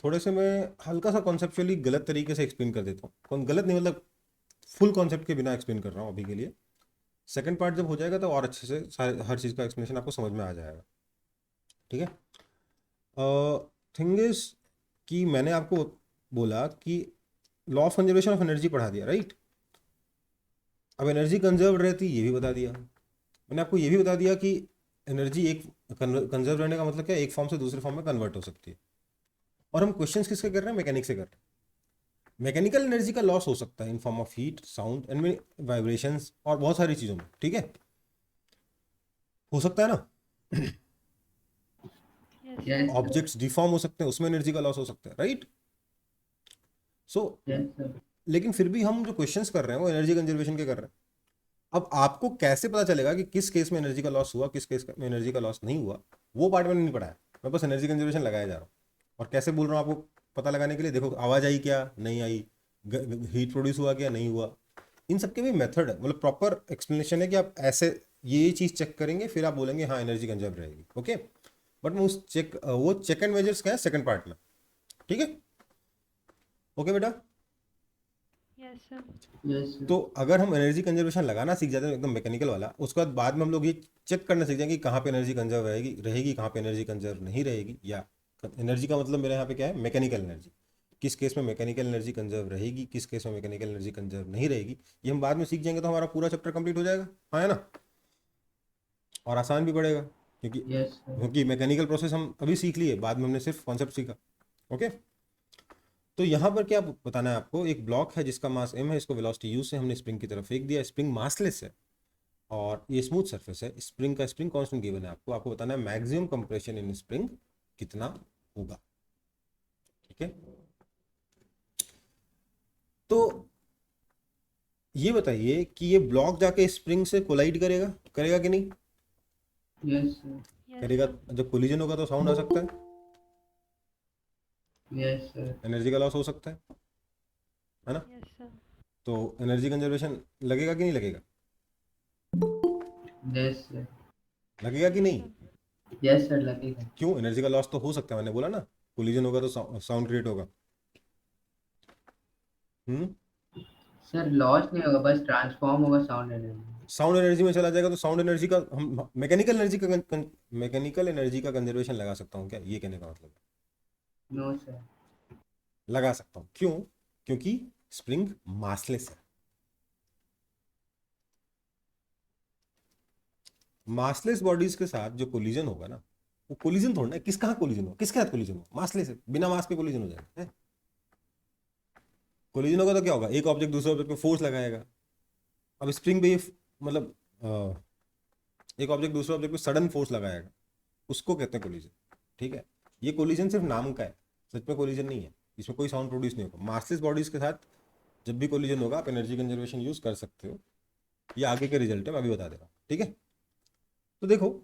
थोड़े से मैं हल्का सा कॉन्सेप्चुअली गलत तरीके से एक्सप्लेन कर देता हूँ, गलत नहीं मतलब फुल कॉन्सेप्ट के बिना एक्सप्लेन कर रहा हूँ अभी के लिए। सेकंड पार्ट जब हो जाएगा तो और अच्छे से सारे हर चीज़ का एक्सप्लेनेशन आपको समझ में आ जाएगा। ठीक है। थिंग इज कि मैंने आपको बोला कि law of conservation of energy पढ़ा दिया, राइट। अब एनर्जी कंजर्व रहती ये भी बता दिया। मैंने आपको ये भी बता दिया कि एनर्जी एक कंजर्व रहने का मतलब क्या है, एक फॉर्म से दूसरे फॉर्म में कन्वर्ट हो सकती है। और हम क्वेश्चंस किसके कर रहे हैं, मैकेनिक से कर रहे हैं। मैकेनिकल एनर्जी का लॉस हो सकता है in form of heat, sound and vibrations और बहुत सारी चीज़ों में। ठीक है, हो सकता है ना। Yes, Yes, sir. sir. Objects deform हो सकते हैं, उसमें एनर्जी का लॉस हो सकता है, राइट। सो Yes, sir. लेकिन फिर भी हम जो क्वेश्चंस कर रहे हैं वो एनर्जी कंजर्वेशन के कर रहे हैं। अब आपको कैसे पता चलेगा कि किस केस में एनर्जी का लॉस हुआ, किस केस में एनर्जी का लॉस नहीं हुआ, वो पार्ट मैंने नहीं पढ़ा है। मैं बस एनर्जी कंजर्वेशन लगाया जा रहा हूँ। और कैसे बोल रहा हूँ आपको पता लगाने के लिए, देखो आवाज़ आई क्या नहीं आई, हीट प्रोड्यूस हुआ क्या नहीं हुआ, इन सब के भी मेथड है, मतलब प्रॉपर एक्सप्लेनेशन है कि आप ऐसे ये चीज़ चेक करेंगे फिर आप बोलेंगे हाँ एनर्जी कंजर्व रहेगी। ओके, बट मैं उस वो चेक एंड मेजर्स क्या है सेकंड पार्ट में। ठीक है, ओके बेटा। Yes, sir. Yes, sir. तो अगर हम एनर्जी कंजर्वेशन लगाना सीख जाते हैं एकदम मैकेनिकल वाला, उसके बाद में हम लोग ये चेक करना सीख जाएंगे कि कहाँ पे एनर्जी कंजर्व रहेगी कहाँ पे एनर्जी कंजर्व नहीं रहेगी। या एनर्जी का मतलब मेरे यहाँ पे क्या है, मैकेनिकल एनर्जी। किस केस में मैकेनिकल एनर्जी कंजर्व रहेगी, किस केस में मैकेनिकल एनर्जी कंजर्व नहीं रहेगी, ये हम बाद में सीख जाएंगे तो हमारा पूरा चैप्टर कंप्लीट हो जाएगा। हाँ है ना, और आसान भी पड़ेगा क्योंकि Yes, sir. मैकेनिकल प्रोसेस हम अभी सीख लिए, बाद में हमने सिर्फ कॉन्सेप्ट सीखा। ओके, तो यहाँ पर क्या बताना है आपको, एक ब्लॉक है जिसका मास m है, इसको वेलोसिटी u से हमने स्प्रिंग की तरफ फेंक दिया। स्प्रिंग मासलेस है और ये स्मूथ सरफेस है। स्प्रिंग का स्प्रिंग कांस्टेंट गिवन है, आपको बताना है मैक्सिमम कंप्रेशन इन स्प्रिंग कितना होगा। ठीक है, तो ये बताइए कि ये ब्लॉक जाके स्प्रिंग से कोलाइड करेगा, करेगा कि नहीं Yes, sir. Yes, करेगा। sir. जब कोलिजन होगा तो साउंड आ सकता है, Yes, sir. एनर्जी का लॉस हो सकता है ना। Yes, sir. तो एनर्जी कंजर्वेशन लगेगा कि नहीं लगेगा, Yes, sir. लगेगा कि Yes, नहीं। sir. Yes, sir. लगेगा. क्यों, एनर्जी का लॉस तो हो सकता है, मैंने बोला ना कोलिजन होगा तो साउंड क्रिएट होगा। हम्म, सर लॉस नहीं होगा, बस ट्रांसफॉर्म होगा साउंड एनर्जी. साउंड एनर्जी में चला जाएगा तो साउंड एनर्जी का हम मैकेनिकल एनर्जी का कंजर्वेशन लगा सकता हूँ क्या, ये कहने का मतलब नो सर. लगा सकता हूँ। क्यों, क्योंकि स्प्रिंग मासलेस है। मासलेस बॉडीज के साथ जो कोलिजन होगा ना, वो कोलिजन थोड़ा ना, किस कहाँ कोलिजन हो, किसके साथ कोलिजन हो, मासलेस है, बिना मास के कोलिजन हो जाएगा है? कोलिजन होगा तो क्या होगा, एक ऑब्जेक्ट दूसरे ऑब्जेक्ट पे फोर्स लगाएगा। अब स्प्रिंग पे ये मतलब एक ऑब्जेक्ट दूसरे ऑब्जेक्ट पे सडन फोर्स लगाएगा, उसको कहते हैं कोलिजन। ठीक है, ये कोलिजन सिर्फ नाम का है, सच में कोलिजन नहीं है, इसमें कोई साउंड प्रोड्यूस नहीं होगा। मासलेस बॉडीज के साथ जब भी कोलिजन होगा आप एनर्जी कंजर्वेशन यूज कर सकते हो। ये आगे के रिजल्ट है, मैं अभी बता दे रहा हूँ। ठीक है, तो देखो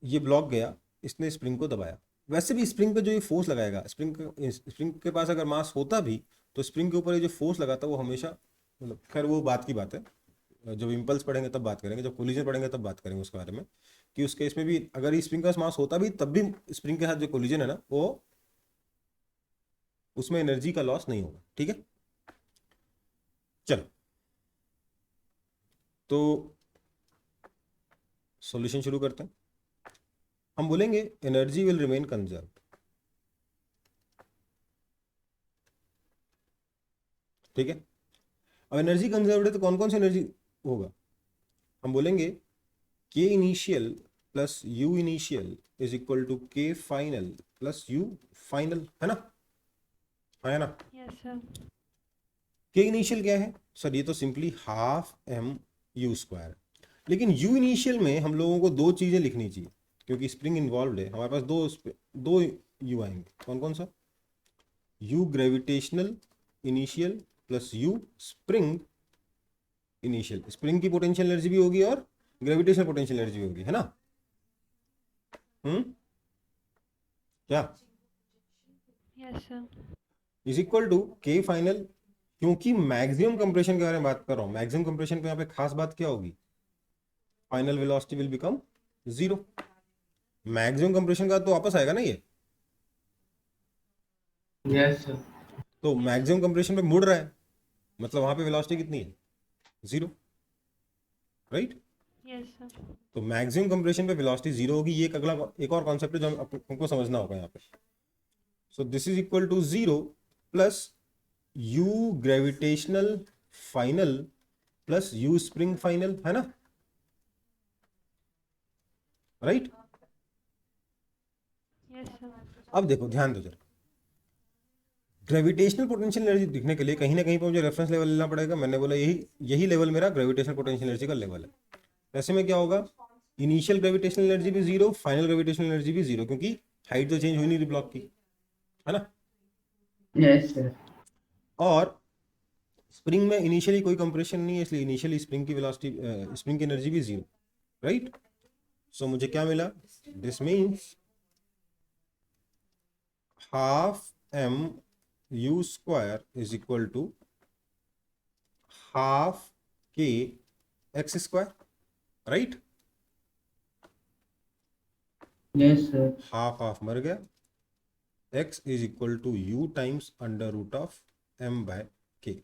ये ब्लॉक गया, इसने स्प्रिंग को दबाया। वैसे भी स्प्रिंग पे जो ये फोर्स लगाएगा, स्प्रिंग के पास अगर मास होता भी तो स्प्रिंग के ऊपर ये जो फोर्स लगाता है वो हमेशा, मतलब खैर वो बात की बात है, जब इम्पल्स पढ़ेंगे तब बात करेंगे, जब कोलिजन पढ़ेंगे तब बात करेंगे उसके बारे में कि उस केस में भी अगर स्प्रिंग का मास होता भी तब भी स्प्रिंग के साथ जो कोलिजन है ना वो उसमें एनर्जी का लॉस नहीं होगा। ठीक है, चलो तो सॉल्यूशन शुरू करते हैं। हम बोलेंगे एनर्जी विल रिमेन कंजर्व। ठीक है, अब एनर्जी कंजर्व है तो कौन कौन सी एनर्जी होगा, हम बोलेंगे k initial plus u initial is equal to k final plus u final, है ना, है ना। Yes, sir. के इनिशियल क्या है सर, ये तो simply half m u square. लेकिन यू इनिशियल में हम लोगों को दो चीजें लिखनी चाहिए क्योंकि स्प्रिंग इन्वॉल्व है, हमारे पास दो यू आएंगे, कौन कौन सा, you gravitational initial plus u spring initial. Spring की पोटेंशियल एनर्जी भी होगी और ग्रेविटेशनल पोटेंशियल एनर्जी भी होगी, है ना। हम्म, क्या Yes, sir. Is equal to k final, क्योंकि मैक्सिमम कंप्रेशन के बारे में बात कर रहा हूं, मैक्सिमम कंप्रेशन पे यहाँ पे खास बात क्या होगी, final velocity will become zero. Maximum compression का तो वापस आएगा ना ये, यस सर। तो मैक्सिमम कंप्रेशन पे मुड़ रहा है, मतलब वहां पे वेलोसिटी कितनी है, 0, राइट। Yes, sir. तो मैक्सिमम कंप्रेशन पे वेलोसिटी 0 होगी, ये एक और कॉन्सेप्ट है जो हमको समझना होगा यहाँ पे। So this is equal to 0 plus u gravitational final plus u spring final, है ना, राइट। Yes, sir. अब देखो ध्यान दो जरा, ग्रेविटेशनल पोटेंशियल एनर्जी दिखने के लिए कहीं ना कहीं पर मुझे रेफरेंस लेवल लेना पड़ेगा। मैंने बोला यही यही लेवल मेरा ग्रेविटेशनल पोटेंशियल एनर्जी का लेवल है। ऐसे में क्या होगा, इनिशियल ग्रेविटेशनल एनर्जी भी 0, फाइनल ग्रेविटेशनल एनर्जी भी 0, क्योंकि हाइट तो चेंज हुई नहीं रही ब्लॉक की, है ना। Yes sir. और स्प्रिंग में इनिशियली कोई कंप्रेशन नहीं है, इसलिए इनिशियली स्प्रिंग की वेलोसिटी, स्प्रिंग की एनर्जी भी 0, राइट। सो मुझे क्या मिला, this means half m u square is equal to half k x square, right. Yes sir. Half half मर गया, x is equal to u times under root of m बाय k,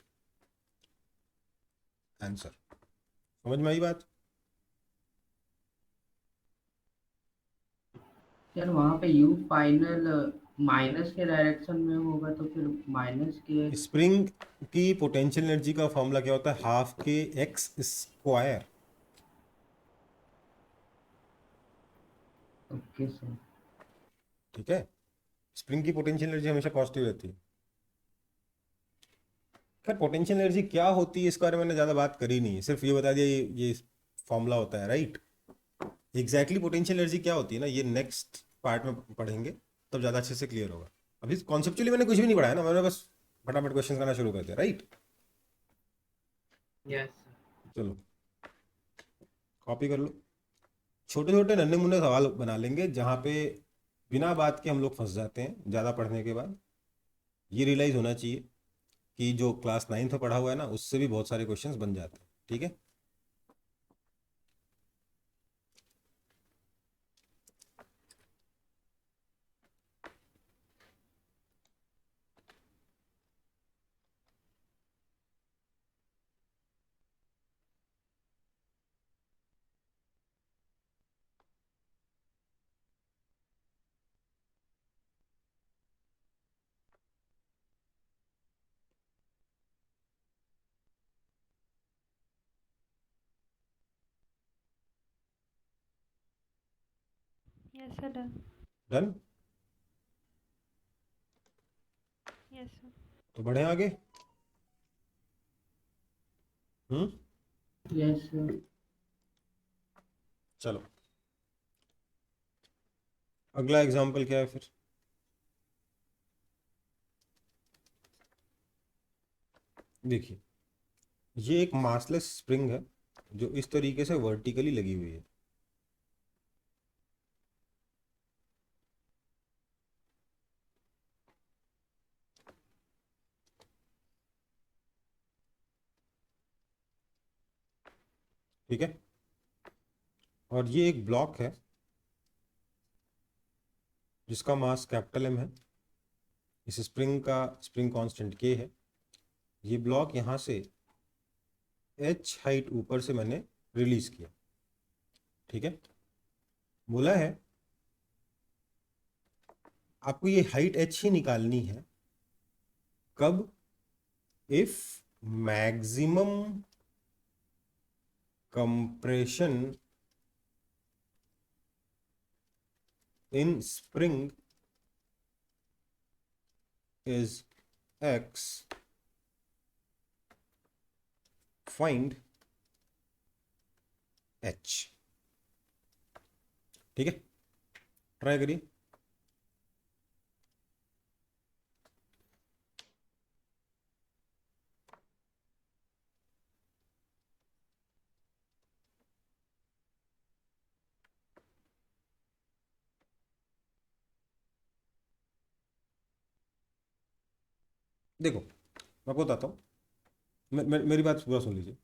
answer. समझ में आई बात। सर वहाँ पे you final minus के डायरेक्शन में होगा तो फिर माइनस के। स्प्रिंग की पोटेंशियल एनर्जी का फॉर्मूला क्या होता है, half k x square, okay sir. ठीक है। स्प्रिंग की पोटेंशियल एनर्जी हमेशा पॉजिटिव रहती है। खैर पोटेंशियल एनर्जी क्या होती है इसके बारे में मैंने ज़्यादा बात करी नहीं है, सिर्फ ये बता दिया ये फॉर्मूला होता है, राइट। एग्जैक्टली पोटेंशियल एनर्जी क्या होती है ना, ये नेक्स्ट पार्ट में पढ़ेंगे तब ज़्यादा अच्छे से क्लियर होगा। अभी कॉन्सेप्चुअली मैंने कुछ भी नहीं पढ़ाया ना, मैंने बस फटाफट क्वेश्चन करना शुरू कर दिया, राइट। यस। चलो कॉपी कर लो, छोटे छोटे नन्हे मुन्ने सवाल बना लेंगे जहाँ पे बिना बात के हम लोग फंस जाते हैं ज़्यादा पढ़ने के बाद। ये रियलाइज़ होना चाहिए कि जो क्लास 9th में पढ़ा हुआ है ना, उससे भी बहुत सारे क्वेश्चंस बन जाते हैं, ठीक है। Yes, sir. Done. Done. Yes, sir. तो बढ़े आगे। Yes sir. चलो अगला एग्जाम्पल क्या है फिर। देखिए ये एक मासलेस स्प्रिंग है जो इस तरीके से वर्टिकली लगी हुई है, ठीक है। और ये एक ब्लॉक है जिसका मास कैपिटल एम है, इस स्प्रिंग का स्प्रिंग कांस्टेंट के है। ये ब्लॉक यहाँ से h हाइट ऊपर से मैंने रिलीज किया, ठीक है। बोला है आपको ये हाइट h ही निकालनी है, कब, if maximum compression in spring is x, find h, ठीक है। ट्राई करिए। देखो मैं आपको बताता हूँ, मेरी बात पूरा सुन लीजिए।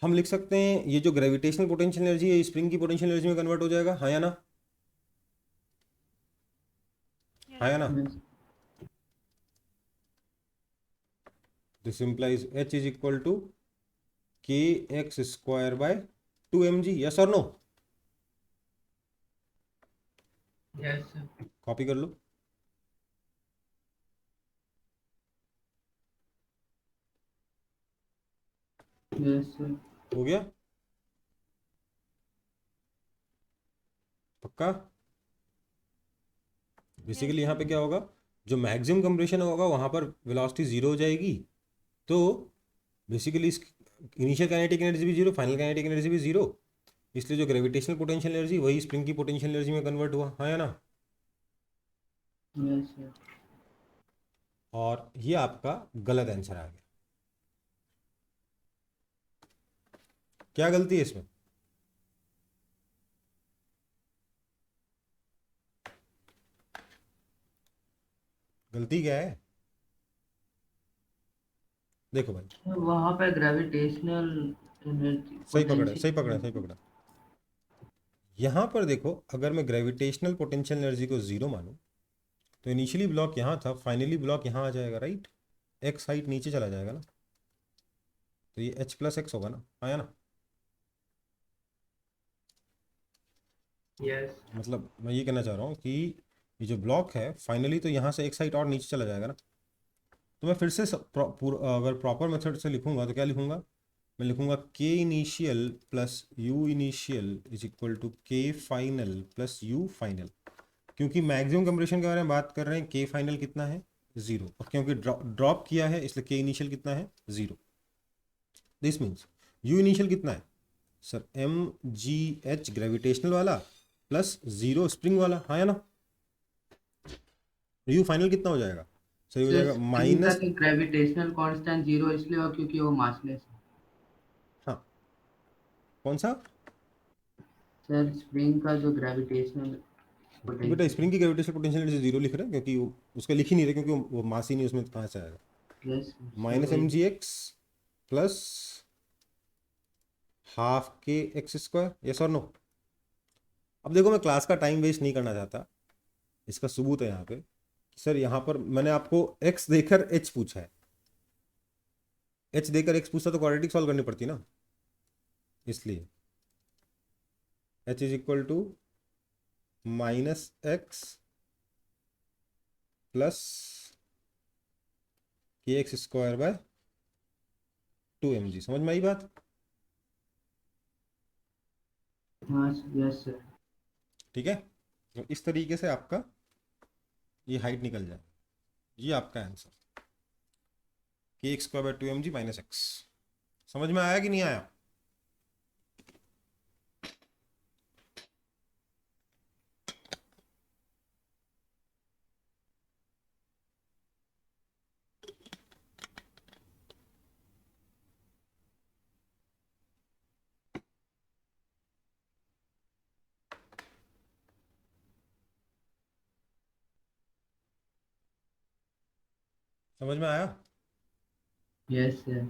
हम लिख सकते हैं ये जो ग्रेविटेशनल पोटेंशियल एनर्जी है स्प्रिंग की पोटेंशियल एनर्जी में कन्वर्ट हो जाएगा, हाँ या ना, Yes, हाँ या ना। sir. This implies h is equal to kx square by 2mg. yes or no? Yes sir. Copy कर लो। Yes sir. हो गया? पक्का? बेसिकली Yes, यहाँ sir. पे क्या होगा, जो मैक्सिमम कंप्रेशन होगा वहां पर वेलोसिटी जीरो हो जाएगी, तो बेसिकली इनिशियल काइनेटिक एनर्जी भी जीरो, फाइनल काइनेटिक एनर्जी भी जीरो, इसलिए जो ग्रेविटेशनल पोटेंशियल एनर्जी वही स्प्रिंग की पोटेंशियल एनर्जी में कन्वर्ट हुआ, हाँ या ना? Yes sir. और ये आपका गलत आंसर आ गया। क्या गलती है इसमें? गलती क्या है? देखो भाई, वहाँ पे ग्रेविटेशनल एनर्जी सही पकड़ा, सही पकड़ा, पोटेंशियल। सही पकड़ा। यहां पर देखो, अगर मैं ग्रेविटेशनल पोटेंशियल एनर्जी को जीरो मानूं, तो इनिशियली ब्लॉक यहाँ था, फाइनली ब्लॉक यहाँ आ जाएगा, राइट? एक्स हाइट नीचे चला जाएगा ना, तो ये h प्लस एक्स होगा ना, आया ना? यस। मतलब मैं ये कहना चाह रहा हूँ कि ये जो ब्लॉक है फाइनली तो यहाँ से एक साइड और नीचे चला जाएगा ना। तो मैं फिर से अगर प्रॉपर मेथड से लिखूंगा तो क्या लिखूंगा? मैं लिखूंगा k initial plus u initial is equal to k final plus u final. क्योंकि मैक्सिमम कंप्रेशन के बारे में बात कर रहे हैं, k फाइनल कितना है? जीरो, और क्योंकि ड्रॉप किया है इसलिए k इनिशियल कितना है? Zero. This means u initial कितना है सर? mgh ग्रेविटेशनल वाला प्लस जीरो स्प्रिंग वाला, हाँ या ना? u फाइनल कितना हो जाएगा सर? ये हो जाएगा स्प्रिंग का माइनस, तो ग्रेविटेशनल कांस्टेंट जीरो इसलिए हो क्योंकि वो मासलेस है। हाँ कौन सा? सर स्प्रिंग का जो ग्रेविटेशनल तो बेटा पोटेंशियल। स्प्रिंग की ग्रेविटेशनल पोटेंशियल एनर्जी जीरो लिख रहे हैं क्योंकि उसका लिख ही नहीं रहे, क्योंकि वो मास ही नहीं, उसमें कहाँ से आएगा? यस सर माइनस वही। M g x plus half k x square, yes और नो? अब देखो, मैं क्लास का टाइम वेस्ट नहीं करना चाहता, इसका सबूत है यहाँ पे। सर यहाँ पर मैंने आपको x देकर h पूछा है, h देकर x पूछता तो क्वाड्रेटिक सॉल्व करनी पड़ती ना, इसलिए h is equal to minus x plus k x square by 2mg। समझ में आई बात? हाँ यस सर। ठीक है, तो इस तरीके से आपका ये हाइट निकल जाए, ये आपका आंसर के x square by 2mg minus x. समझ में आया कि नहीं आया? समझ में आया? Yes sir.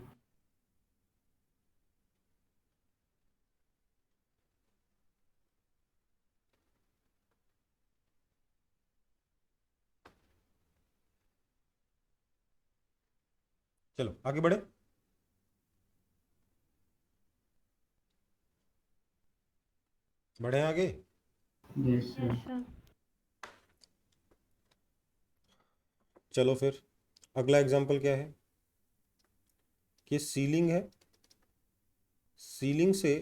चलो आगे बढ़े। बढ़े आगे। Yes sir. Yes, sir. चलो फिर अगला एग्जांपल क्या है कि सीलिंग है, सीलिंग से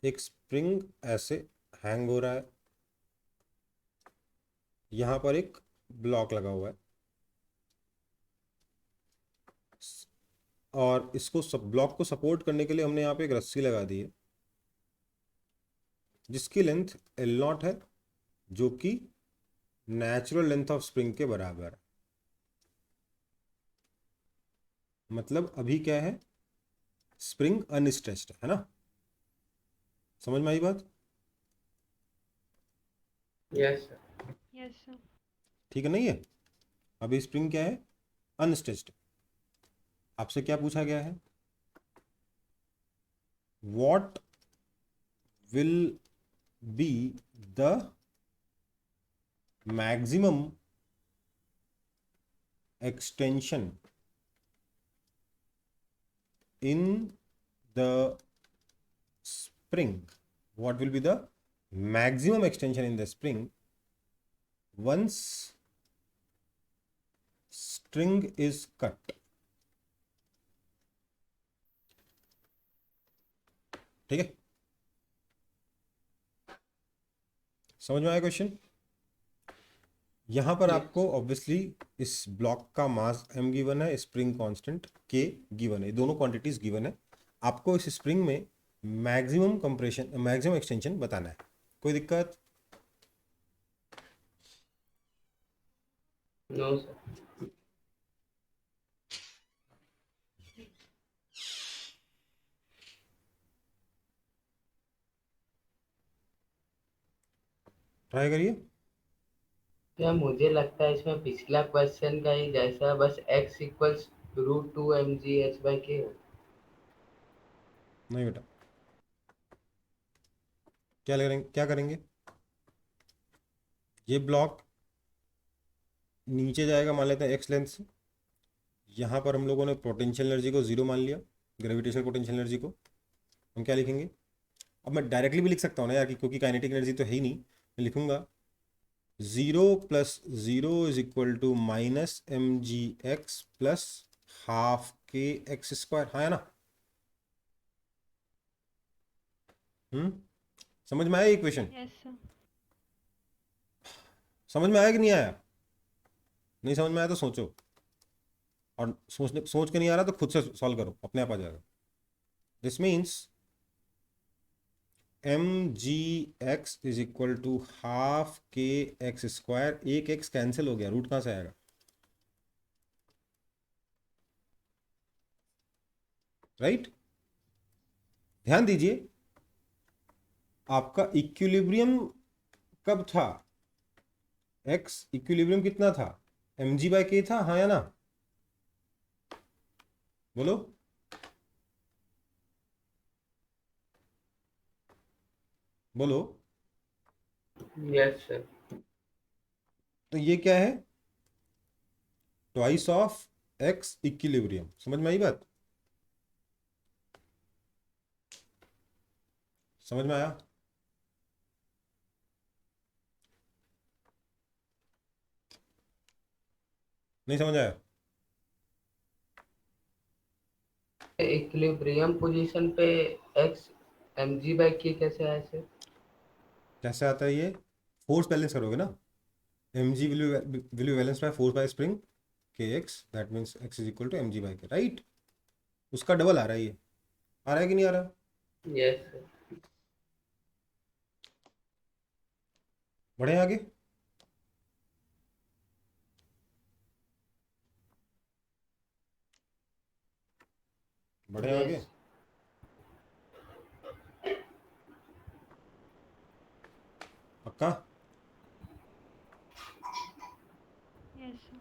एक स्प्रिंग ऐसे हैंग हो रहा है, यहां पर एक ब्लॉक लगा हुआ है और इसको सब ब्लॉक को सपोर्ट करने के लिए हमने यहाँ पे एक रस्सी लगा दी है जिसकी लेंथ L0 है, जो कि नेचुरल लेंथ ऑफ स्प्रिंग के बराबर है। मतलब अभी क्या है, स्प्रिंग अनस्ट्रेच्ड है ना? समझ में आई बात? Yes sir. Yes, sir. ठीक है नहीं है? अभी स्प्रिंग क्या है? अनस्ट्रेच्ड। आपसे क्या पूछा गया है? What will be the maximum extension in the spring, what will be the maximum extension in the spring once string is cut? ठीक है, समझ में आया क्वेश्चन? यहां पर आपको ऑब्वियसली इस ब्लॉक का मास m गिवन है, स्प्रिंग कांस्टेंट k गिवन है, दोनों क्वांटिटीज गिवन है। आपको इस स्प्रिंग में मैक्सिमम कंप्रेशन, मैक्सिमम एक्सटेंशन बताना है। कोई दिक्कत? No sir. ट्राई करिए। क्या मुझे लगता है इसमें पिछला क्वेश्चन का ही जैसा, बस x इक्वल्स √2 mgh/k। नहीं बेटा, क्या करेंगे? ये ब्लॉक नीचे जाएगा, मान लेते हैं x लेंथ से। यहाँ पर हम लोगों ने पोटेंशियल एनर्जी को 0 मान लिया, ग्रेविटेशनल पोटेंशियल एनर्जी को। हम क्या लिखेंगे? अब मैं डायरेक्टली भी लिख सकता हूँ ना यार, क्योंकि काइनेटिक एनर्जी तो है ही नहीं। मैं लिखूंगा 0 + 0 = -mgx + ½ kx²। हाँ है ना? समझ में आया ये इक्वेशन? Yes, sir. समझ में आया कि नहीं आया? नहीं समझ में आया तो सोचो, और सोच के नहीं आ रहा तो खुद से सॉल्व करो, अपने आप आ जाएगा। This means mgx = ½ kx²। एक x कैंसिल हो गया, रूट कहाँ से आएगा? राइट? ध्यान दीजिए, आपका इक्विलिब्रियम कब था? x इक्विलिब्रियम कितना था? mg/k था, हाँ या ना? बोलो। बोलो। Yes sir. तो ये क्या है? Twice of x equilibrium. समझ में आई बात? समझ में आया? नहीं समझ आया? इक्विलिब्रियम पोजीशन पे x mg/k कैसे आया सर? कैसे आता है ये? फोर्स बैलेंस करोगे ना। mg will be balanced by force by spring kx, that means x = mg/k, right? उसका डबल आ रहा है ये। आ रहा है कि नहीं आ रहा? Yes sir. बढ़े आगे। बढ़े आगे। यस। पक्का? Yes, sir.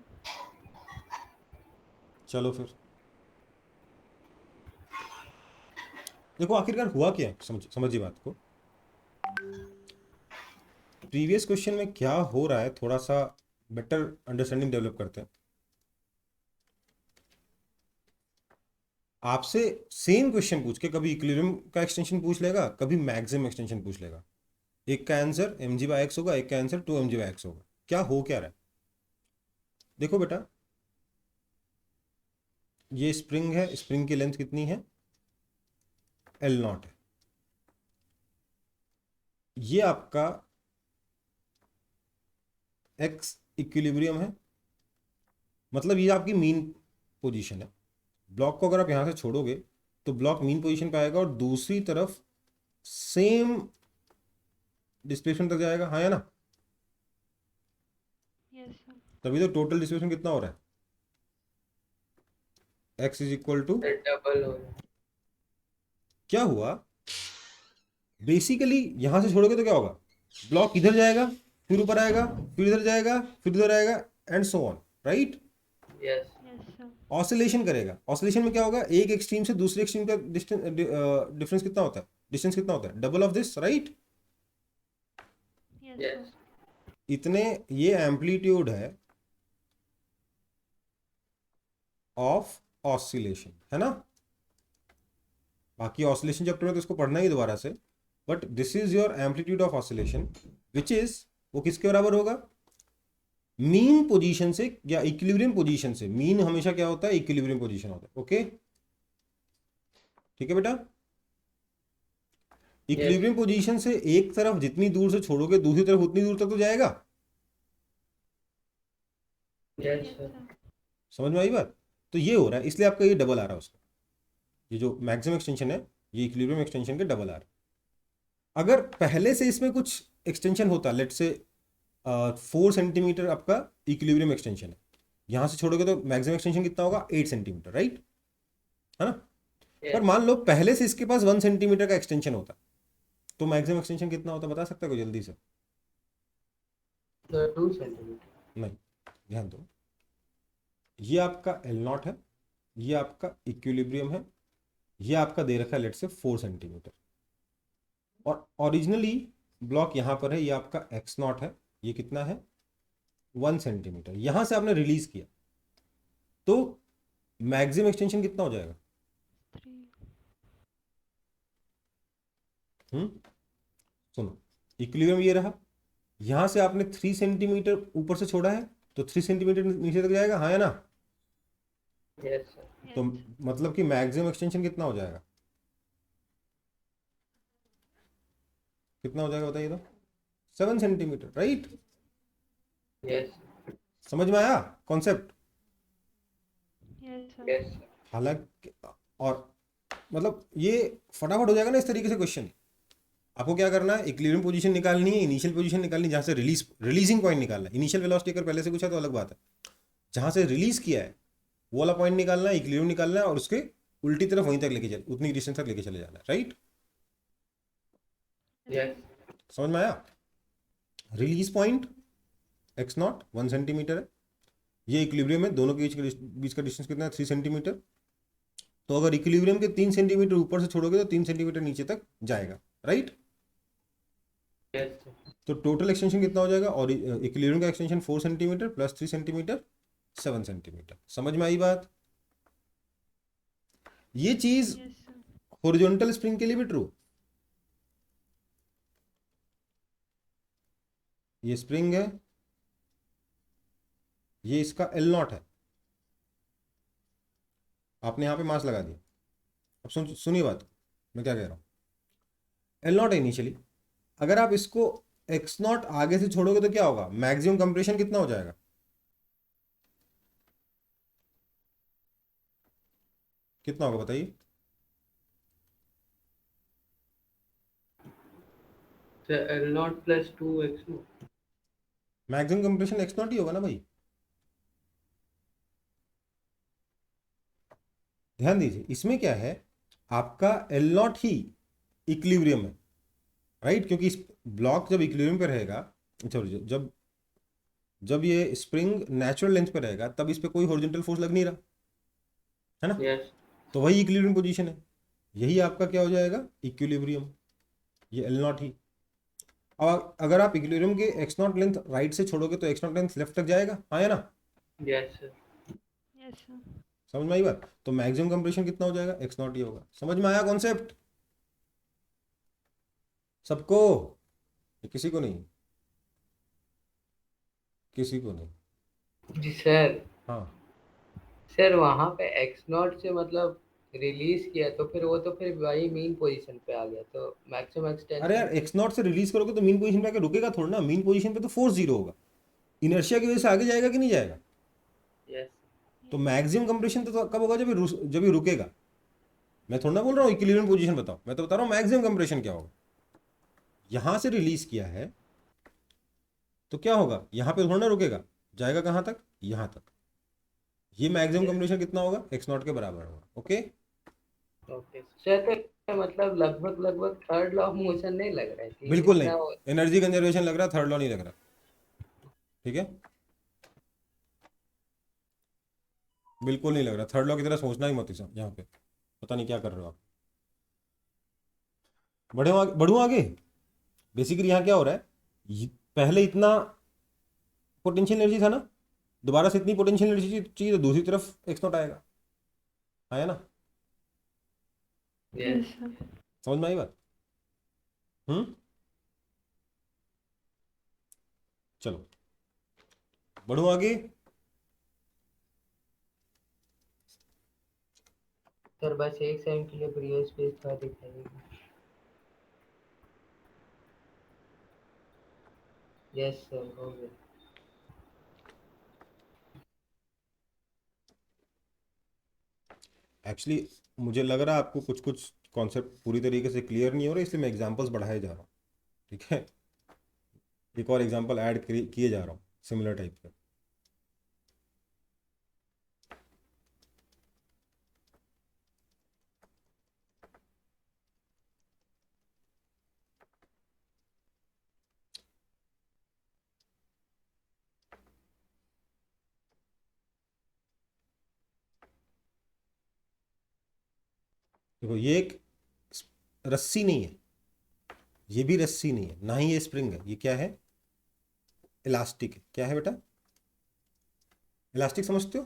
चलो फिर देखो आखिरकार हुआ क्या है, समझिए बात को। प्रीवियस क्वेश्चन में क्या हो रहा है, थोड़ा सा बेटर अंडरस्टैंडिंग डेवलप करते हैं। आपसे सेम क्वेश्चन पूछ के कभी इक्विलिब्रियम का एक्सटेंशन पूछ लेगा, कभी मैक्सिमम एक्सटेंशन पूछ लेगा। एक का आंसर mg/x होगा, एक का आंसर 2mg/x होगा। क्या हो क्या रहा है? देखो बेटा, ये स्प्रिंग है, स्प्रिंग की लेंथ कितनी है? L0 है। ये आपका x इक्विलिब्रियम है, मतलब ये आपकी मीन पोजीशन है। ब्लॉक को अगर आप यहां से छोड़ोगे तो ब्लॉक मीन पोजीशन पे आएगा और दूसरी तरफ सेम डिस्प्लेसमेंट तक जाएगा, हाँ या ना? Yes, sir. तभी तो टोटल डिस्प्लेसमेंट कितना हो रहा है? x = डबल हो रहा है। क्या हुआ? बेसिकली यहां से छोड़ोगे तो क्या होगा? ब्लॉक इधर जाएगा, फिर ऊपर आएगा, फिर इधर जाएगा, फिर इधर आएगा, and so on, right? Yes. Yes, sir. Oscillation करेगा। ऑसिलेशन में क्या होगा? एक एक्सट्रीम से दूसरे एक्सट्रीम का डिफरेंस कितना होता है? डिस्टेंस कितना होता है? Double of this, right? Yes, yes. sir. इतने ये एम्पलीट्यूड है ऑफ ऑसिलेशन, है ना? बाकी ऑसिलेशन चैप्टर में तो इसको पढ़ना ही दोबारा से, but this is your amplitude of oscillation which is, वो किसके बराबर होगा, मीन पोजीशन से या इक्विलिब्रियम पोजीशन से। मीन हमेशा क्या होता है, इक्विलिब्रियम पोजीशन होता है। ओके ठीक है बेटा, इक्विलिब्रियम पोजीशन से एक तरफ जितनी दूर से छोड़ोगे दूसरी तरफ उतनी दूर तक तो जाएगा। Yes Yes, sir. sir. समझ में आई बात? तो ये हो रहा है, इसलिए आपका ये डबल आ रहा है उसका, ये जो मैक्सिमम एक्सटेंशन है ये इक्विलिब्रियम एक्सटेंशन के डबल आ रहा है। अगर पहले से इसमें कुछ एक्सटेंशन होता, लेट से 4 सेंटीमीटर आपका इक्विलिब्रियम एक्सटेंशन है, यहां से छोड़ोगे तो मैक्सिमम एक्सटेंशन कितना होगा, 8 सेंटीमीटर, राइट, है ना। पर मान लो पहले से इसके पास 1 सेंटीमीटर का एक्सटेंशन होता, तो मैक्सिमम एक्सटेंशन कितना होता बता सकता है कोई जल्दी से? 2 सेंटीमीटर। नहीं, ध्यान दो, ये आपका एल नॉट है, ये आपका इक्विलिब्रियम है, ये आपका दे रखा है लेट से 4 सेंटीमीटर, और ओरिजिनली ब्लॉक यहां पर है, ये आपका एक्स नॉट है, ये कितना है 1 सेंटीमीटर, यहां से आपने रिलीज किया, तो मैक्सिमम एक्सटेंशन कितना हो जाएगा? 3. सुनो, इक्विलिब्रियम ये रहा, यहां से आपने 3 सेंटीमीटर ऊपर से छोड़ा है, तो 3 सेंटीमीटर नीचे तक जाएगा, हाँ या ना? Yes sir. Yes, तो sir. मतलब कि मैक्सिमम एक्सटेंशन कितना हो जाएगा, कितना हो जाएगा बताइए तो? 7 सेंटीमीटर, राइट। यस समझ में आया concept? Yes, sir. Yes sir. हालांकि और मतलब ये फटाफट हो जाएगा ना इस तरीके से क्वेश्चन। आपको क्या करना है, इक्विलिब्रियम पोजीशन निकालनी है, इनिशियल पोजीशन निकालनी है, जहां से रिलीजिंग पॉइंट निकालना है। इनिशियल वेलोसिटी अगर पहले से कुछ है तो अलग बात है, जहां से रिलीज किया है वो वाला पॉइंट निकालना है, इक्विलिब्रियम निकालना है, और उसके उल्टी तरफ वहीं तक लेके चल, उतनी डिस्टेंस तक लेके चले जाना है, राइट। यस समझ में आया? Release point x not 1 centimetre है, ये इक्विलिब्रियम है, दोनों के बीच का डिस्टेंस कितना है 3 सेंटीमीटर। तो अगर इक्विलिब्रियम के 3 सेंटीमीटर ऊपर से छोड़ोगे तो 3 सेंटीमीटर नीचे तक जाएगा, राइट। Yes sir. तो टोटल एक्सटेंशन कितना हो जाएगा, और इक्विलिब्रियम का extension 4 centimetre plus 3 centimetre 7 centimetre. समझ में आई बात? ये चीज Yes, sir. हॉरिजॉन्टल स्प्रिंग के लिए भी ट्रू। ये स्प्रिंग है, ये इसका एल नॉट है, आपने यहां पे मास लगा दिया। अब सुनिए बात, मैं क्या कह रहा हूं। एल नॉट है इनिशियली, अगर आप इसको एक्स नॉट आगे से छोड़ोगे तो क्या होगा, मैक्सिमम कंप्रेशन कितना हो जाएगा? कितना होगा बताइए? Sir L not plus 2 x not. Maximum compression x not ही होगा ना भाई, ध्यान दीजिए। इसमें क्या है, आपका एल नॉट ही इक्विलिब्रियम है, राइट, क्योंकि इस ब्लॉक जब इक्विलिब्रियम पे रहेगा, सॉरी, जब जब ये स्प्रिंग नेचुरल लेंथ पे रहेगा तब इस पे कोई हॉरिजॉन्टल फोर्स लग नहीं रहा है ना, यस तो वही इक्विलिब्रियम पोजीशन है, यही आपका क्या हो जाएगा, इक्विलिब्रियम, ये एल नॉट ही। अब अगर आप इक्विलिब्रियम के एक्स नॉट लेंथ राइट से छोड़ोगे तो एक्स नॉट लेंथ लेफ्ट तक जाएगा, हाँ या ना? Yes sir. Yes, sir. समझ में आई बात? तो मैक्सिमम कंप्रेशन कितना हो जाएगा, एक्स नॉट ही होगा। समझ में आया कॉन्सेप्ट सबको? किसी को नहीं, किसी को नहीं। जी सर। हाँ, सर वहाँ पे एक्स नॉट से मतलब रिलीज किया तो फिर वो तो फिर वही मेन पोजीशन पे आ गया, तो मैक्सिमम अरे एक्सटेंशन। यार एक्स नॉट से रिलीज करोगे तो मीन पोजीशन पे आके रुकेगा थोड़ा ना, मीन पोजीशन पे तो फोर्स जीरो होगा, इनर्शिया की वजह से आगे जाएगा कि नहीं जाएगा? यस तो मैक्सिमम कंप्रेशन तो कब होगा, जब ये रुकेगा। मैं थोड़ा ना बोल रहा हूँ इक्विलिब्रियम पोजीशन बताओ, मैं तो बता रहा हूँ मैक्सिमम कंप्रेशन क्या होगा। यहां से रिलीज किया है तो क्या होगा, यहां पे थोड़ा ना रुकेगा, जाएगा कहां तक, यहां तक। ये मैक्सिमम कंप्रेशन कितना होगा, एक्स नॉट के बराबर होगा। Okay, okay sir. तो मतलब लगभग थर्ड लॉ ऑफ मोशन नहीं लग रहा है कि बिल्कुल इतना नहीं, एनर्जी कंजर्वेशन लग रहा है, थर्ड लॉ नहीं लग रहा, ठीक है, बिल्कुल नहीं लग रहा, थर्ड लॉ की तरह सोचना ही मत यहाँ पे, पता नहीं क्या कर रहे हो आप। बढ़ू आगे। बेसिकली यहाँ क्या हो रहा है, पहले इतना पोटेंशियल एनर्जी था ना, दोबारा से इतनी पोटेंशियल एनर्जी चाहिए तो दूसरी तरफ एक्स नॉट आएगा, आया ना। यस। Yes, sir. समझ में आई बात? चलो बढ़ो आगे। सर बस एक सेकंड के लिए प्रीवियस पेज थोड़ा दिखाइएगा। यस सर, हो गया। एक्चुअली मुझे लग रहा है आपको कुछ कुछ कॉन्सेप्ट पूरी तरीके से क्लियर नहीं हो रहे, इसलिए मैं एग्जांपल्स बढ़ाए जा रहा हूँ। ठीक है, एक और एग्जांपल ऐड किए जा रहा हूँ सिमिलर टाइप के। देखो ये एक रस्सी नहीं है, ये भी रस्सी नहीं है, ना ही ये स्प्रिंग है। ये क्या है? इलास्टिक है। क्या है बेटा? इलास्टिक समझते हो?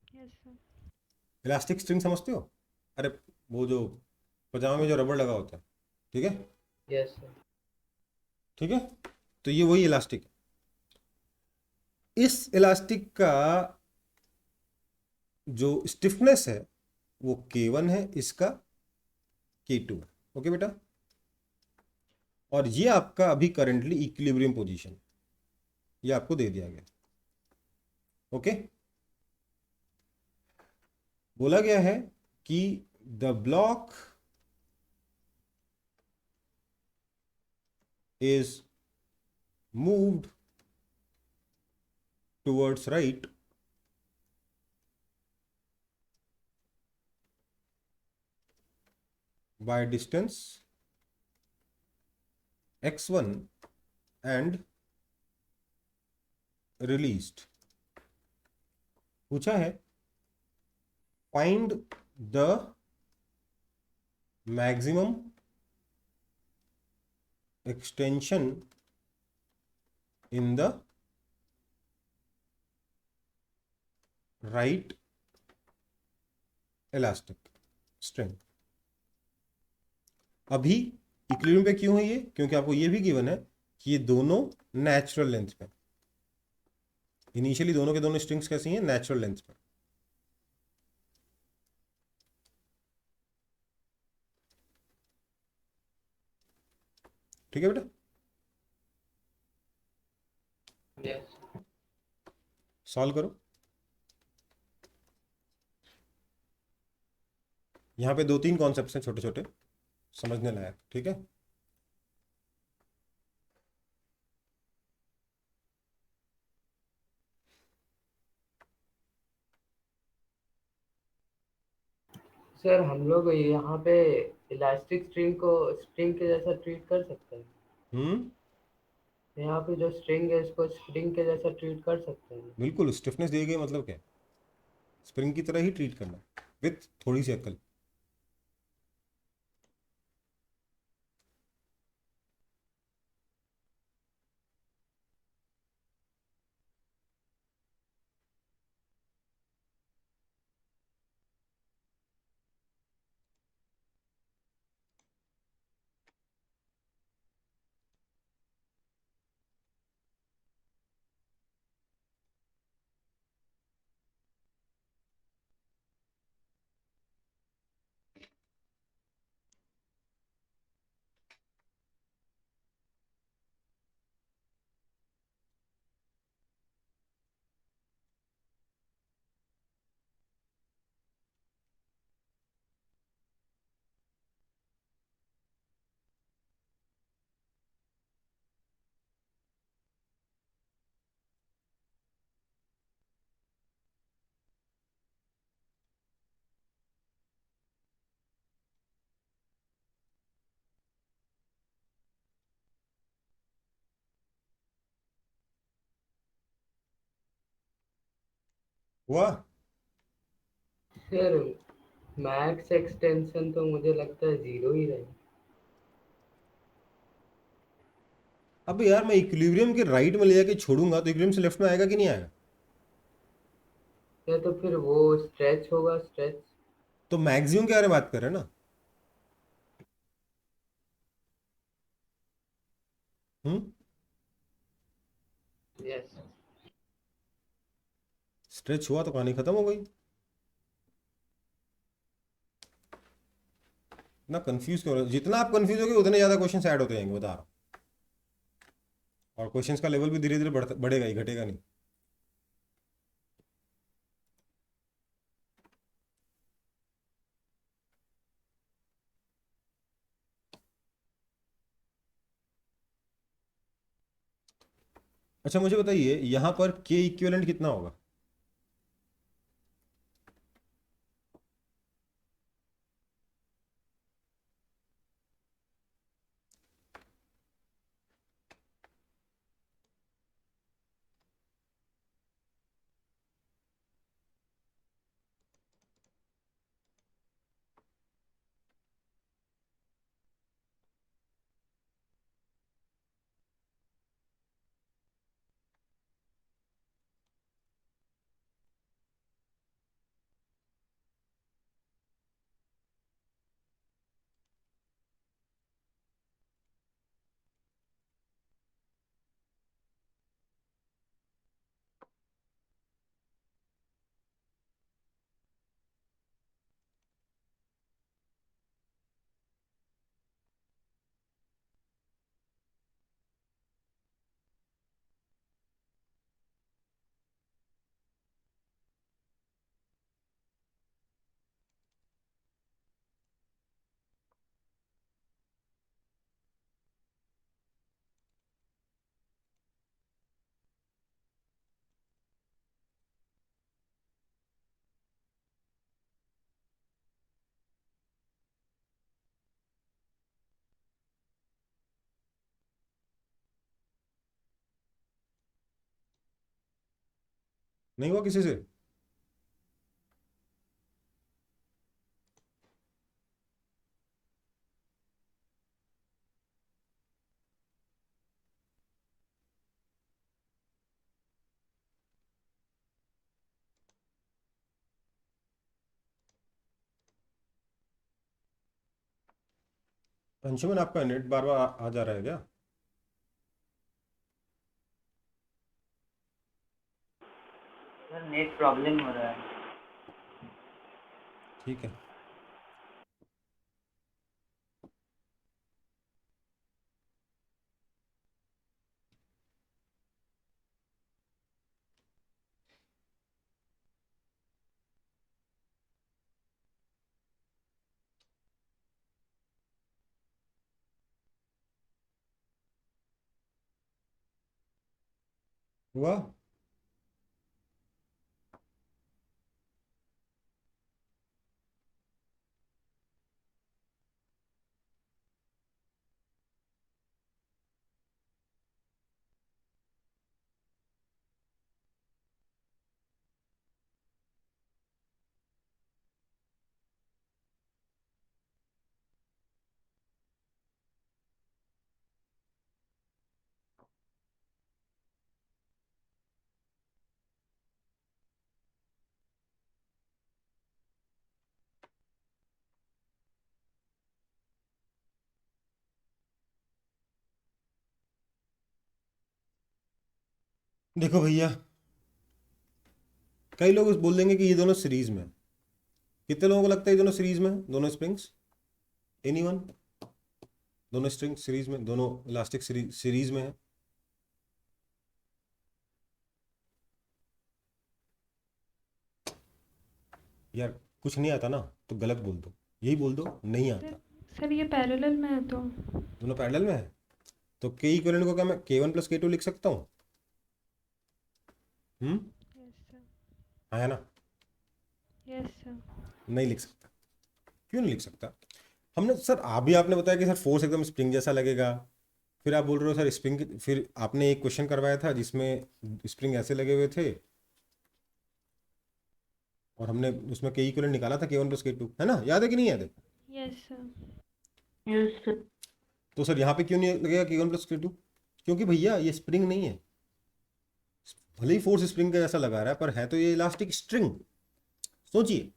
Yes, sir. इलास्टिक स्ट्रिंग समझते हो? अरे वो जो पजामे में जो रबड़ लगा होता है, ठीक है? Yes sir. ठीक है, तो ये वही इलास्टिक है। इस इलास्टिक का जो स्टिफनेस है वो K1 है, इसका K2 है। ओके बेटा, और ये आपका अभी करंटली इक्विलिब्रियम पोजीशन, ये आपको दे दिया गया। ओके, बोला गया है कि the block is moved towards right by distance x1 and released। पूछा है find the maximum extension in the right elastic string. अभी इक्विलिब्रियम पे क्यों है ये? क्योंकि आपको ये भी गिवन है कि ये दोनों नेचुरल लेंथ पे, इनिशियली दोनों के दोनों स्ट्रिंग्स कैसी हैं? नेचुरल लेंथ पे। ठीक है बेटा, यस। सॉल्व करो। यहाँ पे 2-3 कॉन्सेप्ट्स हैं छोटे छोटे समझने लायक। ठीक है, सर हम लोग यहाँ पे इलास्टिक स्ट्रिंग को स्प्रिंग के जैसा ट्रीट कर सकते हैं। हम्म, यहाँ पे जो स्ट्रिंग है इसको स्प्रिंग के जैसा ट्रीट कर सकते हैं। बिल्कुल। स्टिफनेस दी गई मतलब क्या? स्प्रिंग की तरह ही ट्रीट करना विथ थोड़ी सी अकल। हुआ? सर मैक्स एक्सटेंशन तो मुझे लगता है 0 ही रहे। अब यार मैं इक्विलिब्रियम के राइट में ले जाके छोड़ूंगा तो इक्विलिब्रियम से लेफ्ट में आएगा कि नहीं आएगा? या तो फिर वो स्ट्रेच होगा, स्ट्रेच। तो मैक्सिमम के बारे में बात कर रहे हैं ना। हम्म। यस स्ट्रेच हुआ तो कहानी खत्म हो गई। ना कंफ्यूज क्यों हो रहे हो? जितना आप कंफ्यूज होगे उतने ज्यादा क्वेश्चन ऐड होते जाएंगे, बता रहा हूं। और क्वेश्चंस का लेवल भी धीरे धीरे बढ़ेगा ही, घटेगा नहीं। अच्छा मुझे बताइए यहाँ पर के इक्विवेलेंट कितना होगा? नहीं हुआ किसी से? अंशुमन आपका नेट बार बार आ जा रहा है क्या? सर नेट प्रॉब्लम हो रहा है। ठीक है। हुआ? देखो भैया, कई लोग बोल देंगे कि ये दोनों सीरीज में है। कितने लोगों को लगता है ये दोनों सीरीज में है, दोनों स्प्रिंग्स? एनीवन? दोनों स्ट्रिंग सीरीज में, दोनों इलास्टिक सीरीज में है? यार कुछ नहीं आता ना तो गलत बोल दो, यही बोल दो नहीं आता। सर ये पैरेलल में है तो। दोनों पैरेलल में है तो के इक्विवेलेंट को क्या मैं K1 + K2 लिख सकता हूँ? Yes sir. हाँ है ना? Yes sir. नहीं लिख सकता। क्यों नहीं लिख सकता? हमने सर अभी आपने बताया कि सर फोर्स एकदम स्प्रिंग जैसा लगेगा, फिर आप बोल रहे हो सर स्प्रिंग, फिर आपने एक क्वेश्चन करवाया था जिसमें स्प्रिंग ऐसे लगे हुए थे और हमने उसमें के इक्विवेलेंट निकाला था K1 + K2, है ना? याद है कि नहीं याद है? Yes sir. Yes sir. तो सर यहाँ पे क्यों नहीं लगेगा K1 + K2? क्योंकि भैया ये स्प्रिंग नहीं है। भले ही फोर्स स्प्रिंग का जैसा लगा रहा है पर है तो ये इलास्टिक स्ट्रिंग। सोचिए,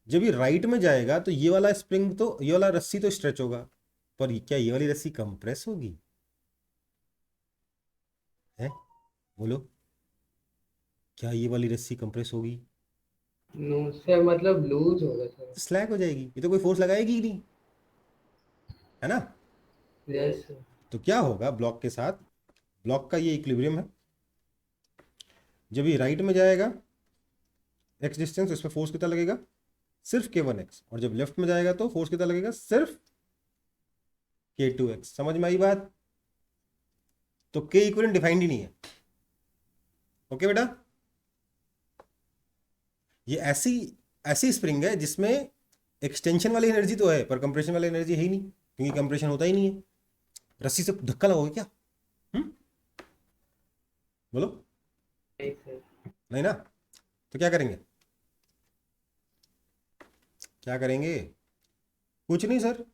जब ये राइट में जाएगा तो ये वाला स्प्रिंग तो ये वाला रस्सी तो स्ट्रेच होगा, पर क्या ये वाली रस्सी कंप्रेस होगी? है, बोलो, क्या ये वाली रस्सी कंप्रेस होगी? नो सर, मतलब लूज होगा सर। स्लैग हो जाएगी, ये तो कोई फोर्स लगाएगी ही नहीं, है ना? Yes sir. तो क्या होगा ब्लॉक के साथ? ब्लॉक का ये इक्विलिब्रियम है, जब ये राइट में जाएगा एक्स डिस्टेंस, इसमें फोर्स कितना लगेगा? सिर्फ k1x, और जब लेफ्ट में जाएगा तो फोर्स कितना लगेगा? सिर्फ k2x। समझ में आई बात? तो k इक्विवेलेंट डिफाइंड ही नहीं है। ओके बेटा, ये ऐसी ऐसी स्प्रिंग है जिसमें एक्सटेंशन वाली एनर्जी तो है पर कंप्रेशन वाली एनर्जी है ही नहीं, क्योंकि कंप्रेशन होता ही नहीं है। रस्सी से धक्का लगाओगे क्या? बोलो, नहीं सर। नहीं ना? तो क्या करेंगे? क्या करेंगे? कुछ नहीं सर,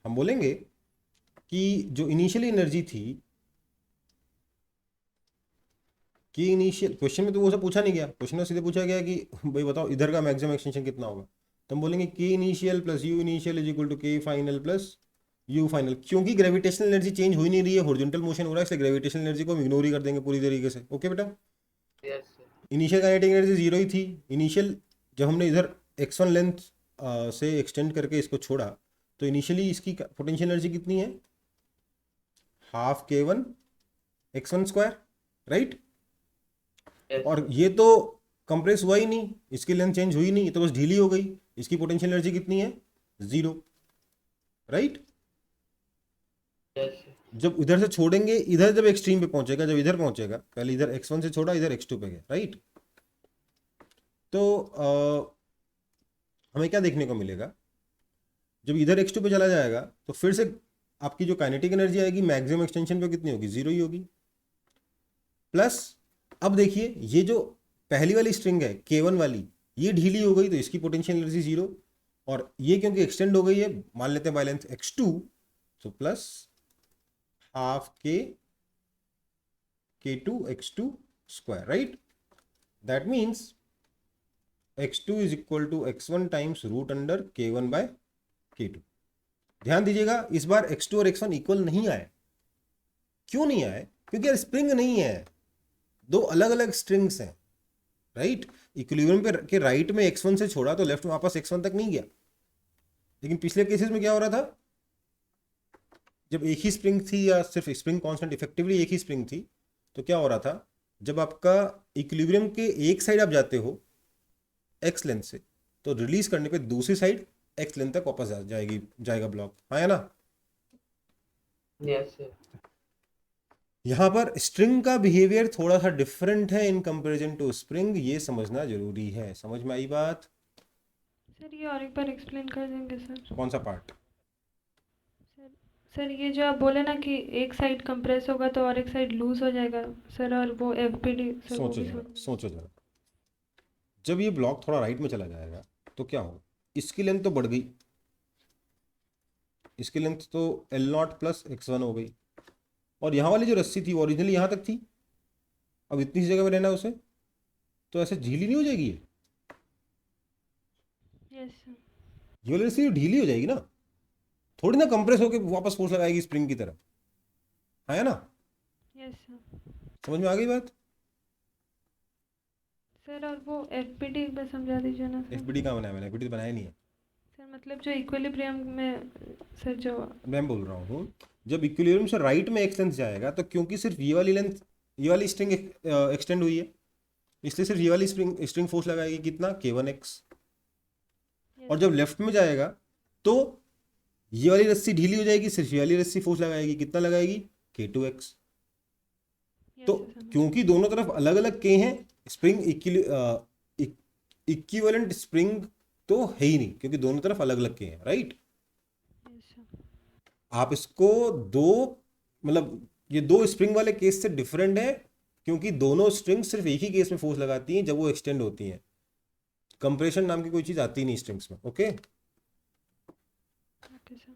हम बोलेंगे कि जो इनिशियली एनर्जी थी, कि इनिशियल क्वेश्चन में तो वो सब पूछा नहीं गया, क्वेश्चन में सीधे पूछा गया कि भाई बताओ इधर का मैक्सिमम एक्सटेंशन कितना होगा। तो हम बोलेंगे k initial plus u initial is equal to k final plus u final, क्योंकि ग्रेविटेशनल एनर्जी चेंज हो ही नहीं रही है, हॉरिजॉन्टल मोशन हो रहा है, इसलिए ग्रेविटेशनल एनर्जी को हम इग्नोर ही कर देंगे पूरी तरीके से। ओके बेटा, yes sir. Initial kinetic energy zero ही थी। इनिशियल जब हमने इधर x1 लेंथ से एक्सटेंड करके इसको छोड़ा, तो इनिशियली इसकी पोटेंशियल एनर्जी कितनी है? Half k1 x1 square, right? Yes और सर। ये तो कंप्रेस हुआ ही नहीं, इसकी लेंथ चेंज हुई नहीं, ये तो बस ढीली हो गई। इसकी पोटेंशियल एनर्जी कितनी है? Zero, right? Yes sir. जब इधर से छोड़ेंगे, इधर जब एक्सट्रीम पे पहुंचेगा, जब इधर पहुंचेगा, पहले इधर x1 से छोड़ा, इधर x2 पे गया, राइट? तो हमें क्या देखने को मिलेगा? जब इधर x2 पे चला जाएगा तो फिर से आपकी जो काइनेटिक एनर्जी आएगी मैक्सिमम एक्सटेंशन पे कितनी होगी? जीरो ही होगी। प्लस अब देखिए, ये जो पहली वाली स्ट्रिंग है k1 वाली, ये ढीली हो गई तो इसकी पोटेंशियल एनर्जी जीरो, और ये क्योंकि एक्सटेंड हो गई है, मान लेते हैं बाय लेंथ x2, तो plus half k2 x2 square, right? That means x2 is equal to x1 times root under k1 by k2। ध्यान दीजिएगा, इस बार x2 और x1 इक्वल नहीं आए। क्यों नहीं आए? क्योंकि यार स्प्रिंग नहीं है, दो अलग अलग स्ट्रिंग्स हैं, राइट? इक्विलिब्रियम पे के राइट में x1 से छोड़ा तो लेफ्ट में वापस x1 तक नहीं गया। लेकिन पिछले केसेस में क्या हो रहा था? जब एक ही स्प्रिंग थी, या सिर्फ स्प्रिंग कांस्टेंट, इफेक्टिवली एक ही स्प्रिंग थी, तो क्या हो रहा था? जब आपका इक्विलिब्रियम के एक साइड आप जाते हो x लेंथ से, तो रिलीज करने पे दूसरी साइड x लेंथ तक वापस जाएगा ब्लॉक, हाँ या ना? Yes sir. यहां पर स्ट्रिंग का बिहेवियर थोड़ा सा डिफरेंट है इन कंपैरिजन टू स्प्रिंग, ये समझना जरूरी है। समझ में आई बात? सर ये और एक बार एक्सप्लेन कर देंगे सर? कौन सा पार्ट? सर सर ये जो आप बोले ना कि एक साइड कंप्रेस होगा तो और एक साइड लूज हो जाएगा सर, और वो एफपीडी सर वो सोचो भी जरा, समझ। सोचो जरा, जब ये ब्लॉक थोड़ा राइट में चला जाएगा तो क्या होगा? इसकी लेंथ तो बढ़ गई, इसकी लेंथ तो L0 प्लस x1 हो गई, और यहाँ वाली जो रस्सी थी वो ओरिजिनली यहाँ तक थी, अब इतनी सी जगह पे रहना है उसे, तो ऐसे ढीली नहीं हो जाएगी ये? Yes sir. ये वाली रस्सी ढीली हो जाएगी ना, थोड़ी ना कंप्रेस होकर वापस फोर्स लगाएगी स्प्रिंग की तरह, है ना? Yes sir. समझ में आ गई बात? सर और वो एफपीडी एक बार समझा दीजिए ना सर? एफबीडी कहाँ बनाया? मैंने एफबीडी तो बनाया नहीं है। सर मतलब जो इक्विलिब्रियम में सर जो। मैं बोल रहा हूँ, जब इक्विलिब्रियम से राइट में एक्स लेंथ जाएगा, तो क्योंकि सिर्फ ये वाली लेंथ, ये वाली स्ट्रिंग एक्सटेंड हुई है, इसलिए सिर्फ ये वाली स्ट्रिंग फोर्स लगाएगी कितना? k1x। और जब लेफ्ट में जाएगा तो ये वाली रस्सी ढीली हो जाएगी, सिर्फ ये वाली रस्सी फोर्स लगाएगी, कितना लगाएगी? k2x। तो क्योंकि दोनों तरफ अलग अलग के हैं, स्प्रिंग इक्विवेलेंट स्प्रिंग तो है ही नहीं, क्योंकि दोनों तरफ अलग अलग के हैं, राइट? आप इसको दो, मतलब ये दो स्प्रिंग वाले केस से डिफरेंट है, क्योंकि दोनों स्ट्रिंग सिर्फ एक ही केस में फोर्स लगाती हैं, जब वो एक्सटेंड होती हैं। कंप्रेशन नाम की कोई चीज आती नहीं स्ट्रिंग्स में। Okay, okay sir.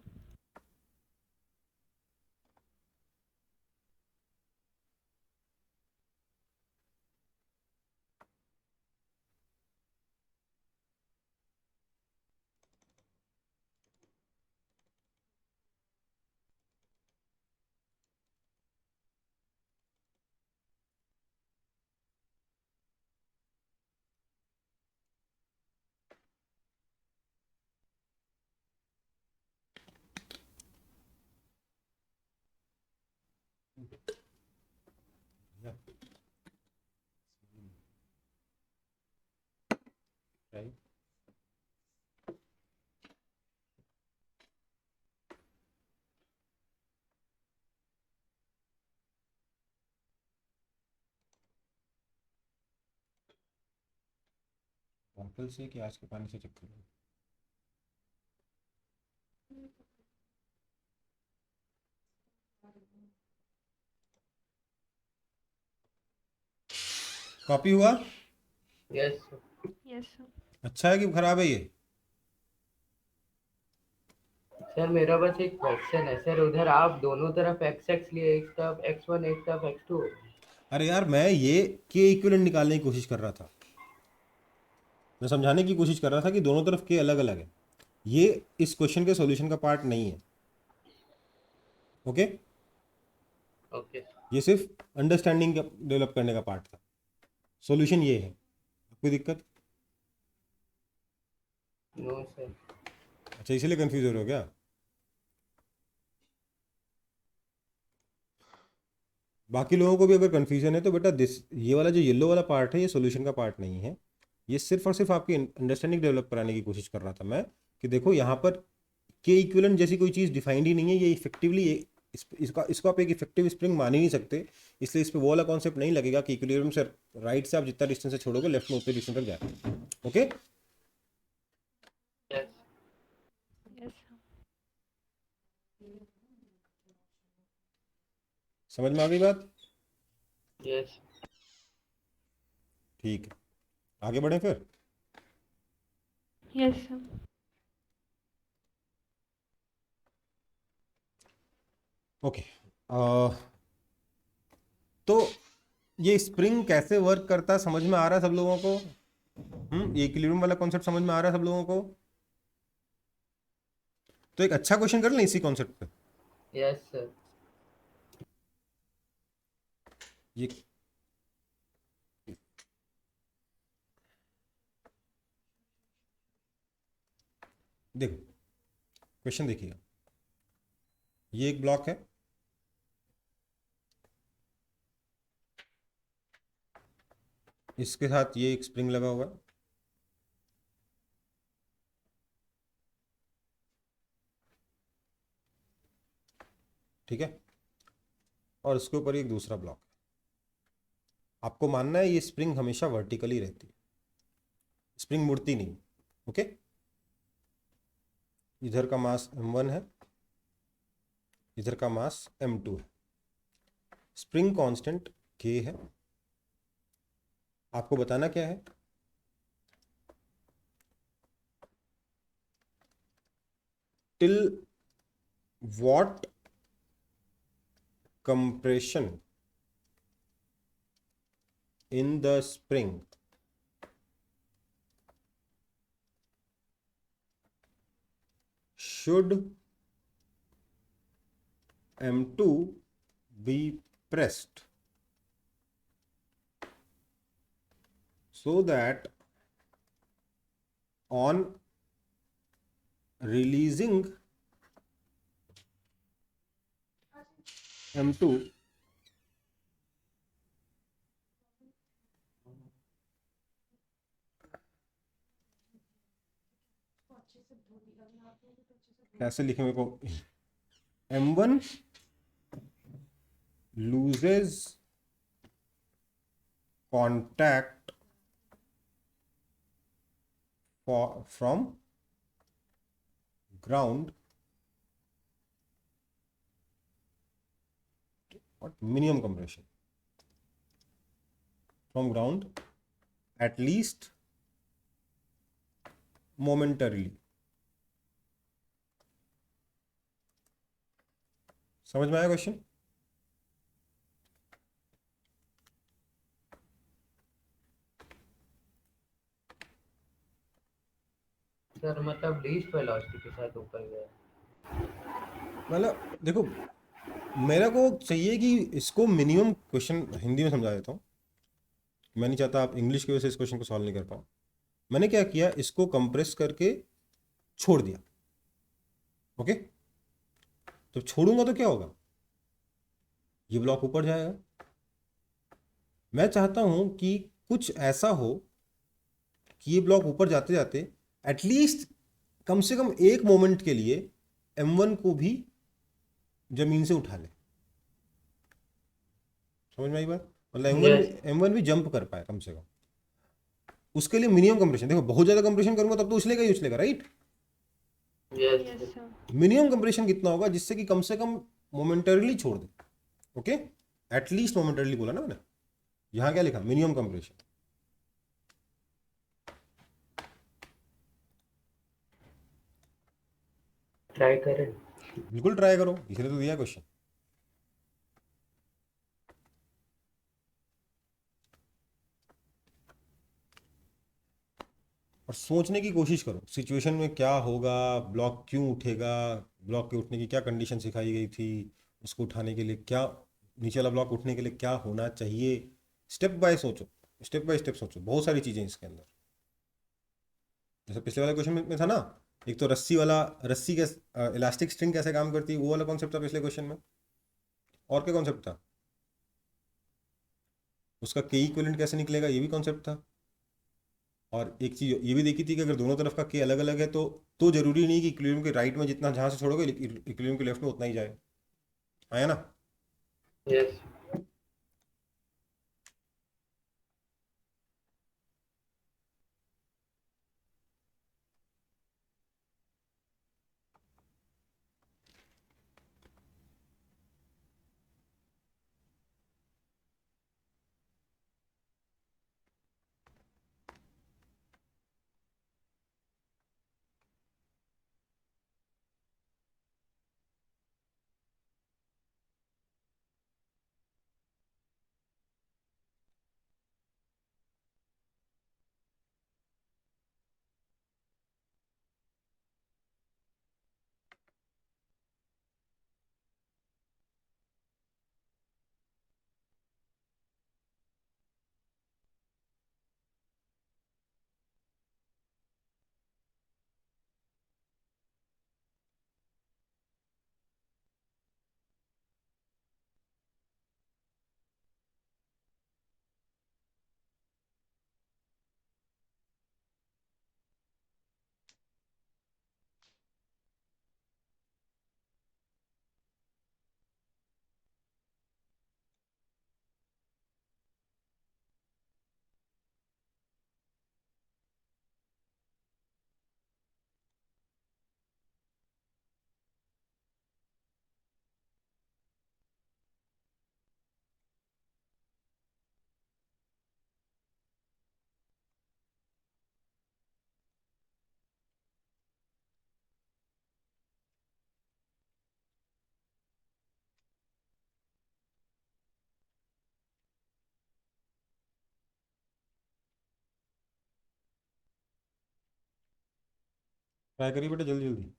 Right. Bottle से कि आज के पानी से चक्कर में? कॉपी हुआ? Yes yes sir. अच्छा है कि खराब है ये? सर मेरा बस एक क्वेश्चन है सर, उधर आप दोनों तरफ एक्स एक्स लिए, एक तरफ x1 एक तरफ x2। अरे यार, मैं ये के इक्विवेलेंट निकालने की कोशिश कर रहा था। मैं समझाने की कोशिश कर रहा था कि दोनों तरफ के अलग अलग है। ये इस क्वेश्चन के सॉल्यूशन का पार्ट नहीं है। ओके? ओके ये सिर्फ अंडरस्टैंडिंग डेवलप करने का पार्ट था। सॉल्यूशन ये है। कोई दिक्कत? No sir. अच्छा, इसीलिए कंफ्यूज हो रहे हो क्या? बाकी लोगों को भी अगर कंफ्यूजन है तो बेटा ये वाला जो येलो वाला पार्ट है ये सॉल्यूशन का पार्ट नहीं है। ये सिर्फ और सिर्फ आपकी अंडरस्टैंडिंग डेवलप कराने की कोशिश कर रहा था मैं, कि देखो यहाँ पर के इक्विवेलेंट जैसी कोई चीज़ डिफाइंड ही नहीं है। ये इफेक्टिवली इसको आप एक इफेक्टिव स्प्रिंग मान ही नहीं सकते। इसलिए इस पर वो वाला कॉन्सेप्ट नहीं लगेगा कि इक्विलिब्रियम से राइट से आप जितना डिस्टेंस से छोड़ोगे लेफ्ट में उतने डिस्टेंस तक जाए। ओके? Yes yes sir. समझ में आ गई बात? यस ठीक है, आगे बढ़ें फिर। Yes sir. ओके। तो ये स्प्रिंग कैसे वर्क करता है समझ में आ रहा है सब लोगों को? ये इक्विलिब्रियम वाला कॉन्सेप्ट समझ में आ रहा है सब लोगों को? तो एक अच्छा क्वेश्चन कर लें इसी कॉन्सेप्ट पे। Yes sir. ये देखो, क्वेश्चन देखिएगा। ये एक ब्लॉक है, इसके साथ ये एक स्प्रिंग लगा हुआ है। ठीक है? और उसके ऊपर एक दूसरा ब्लॉक है। आपको मानना है ये स्प्रिंग हमेशा वर्टिकली रहती है, स्प्रिंग मुड़ती नहीं। ओके? इधर का मास m1 है, इधर का मास m2 है। स्प्रिंग कांस्टेंट k है। आपको बताना क्या है? Till what compression in the spring should m2 be pressed so that on releasing m2 कैसे लिखे मेरे को? m1 loses contact from ground what minimum compression from ground at least momentarily। समझ में आया क्वेश्चन? सर मतलब लीस्ट वेलोसिटी के साथ ऊपर गया। मतलब देखो, मेरे को चाहिए कि इसको मिनिमम क्वेश्चन हिंदी में समझा देता हूँ। मैं नहीं चाहता आप इंग्लिश की वजह से इस क्वेश्चन को सॉल्व नहीं कर पाओ। मैंने क्या किया, इसको कंप्रेस करके छोड़ दिया। ओके? तो छोड़ूंगा तो क्या होगा? ये ब्लॉक ऊपर जाएगा, मैं चाहता हूं कि कुछ ऐसा हो कि ये ब्लॉक ऊपर जाते जाते एटलीस्ट कम से कम एक मोमेंट के लिए M1 को भी जमीन से उठा ले। समझ में आई बात? मतलब यस M1 भी जंप कर पाए कम से कम। उसके लिए मिनिमम कंप्रेशन, देखो बहुत ज्यादा कंप्रेशन करूंगा तब तो उछलेगा ही उछलेगा, right? Yes yes sir. Minimum compression कितना होगा जिससे कि कम से कम मोमेंटरली छोड़ दे। ओके, एटलीस्ट मोमेंटरली बोला ना मैंने। यहां क्या लिखा? Minimum compression. ट्राई करें। बिल्कुल ट्राई करो, इसलिए तो दिया क्वेश्चन। और सोचने की कोशिश करो सिचुएशन में क्या होगा, ब्लॉक क्यों उठेगा, ब्लॉक के उठने की क्या कंडीशन सिखाई गई थी, उसको उठाने के लिए क्या, नीचे वाला ब्लॉक उठने के लिए क्या होना चाहिए। स्टेप बाय सोचो, स्टेप बाय स्टेप सोचो, बहुत सारी चीजें इसके अंदर। जैसे पिछले वाले क्वेश्चन में था ना, एक तो रस्सी वाला, रस्सी के इलास्टिक स्ट्रिंग कैसे काम करती है वो वाला कॉन्सेप्ट था पिछले क्वेश्चन में। और क्या कॉन्सेप्ट था? उसका के इक्विवेलेंट कैसे निकलेगा, ये भी कॉन्सेप्ट था। और एक चीज ये भी देखी थी कि अगर दोनों तरफ का के अलग अलग है तो जरूरी नहीं कि इक्विलिब्रियम के राइट में जितना जहां से छोड़ोगे इक्विलिब्रियम के लेफ्ट में उतना ही जाए। आया ना? यस ट्राई करिए बेटा जल्दी जल्दी।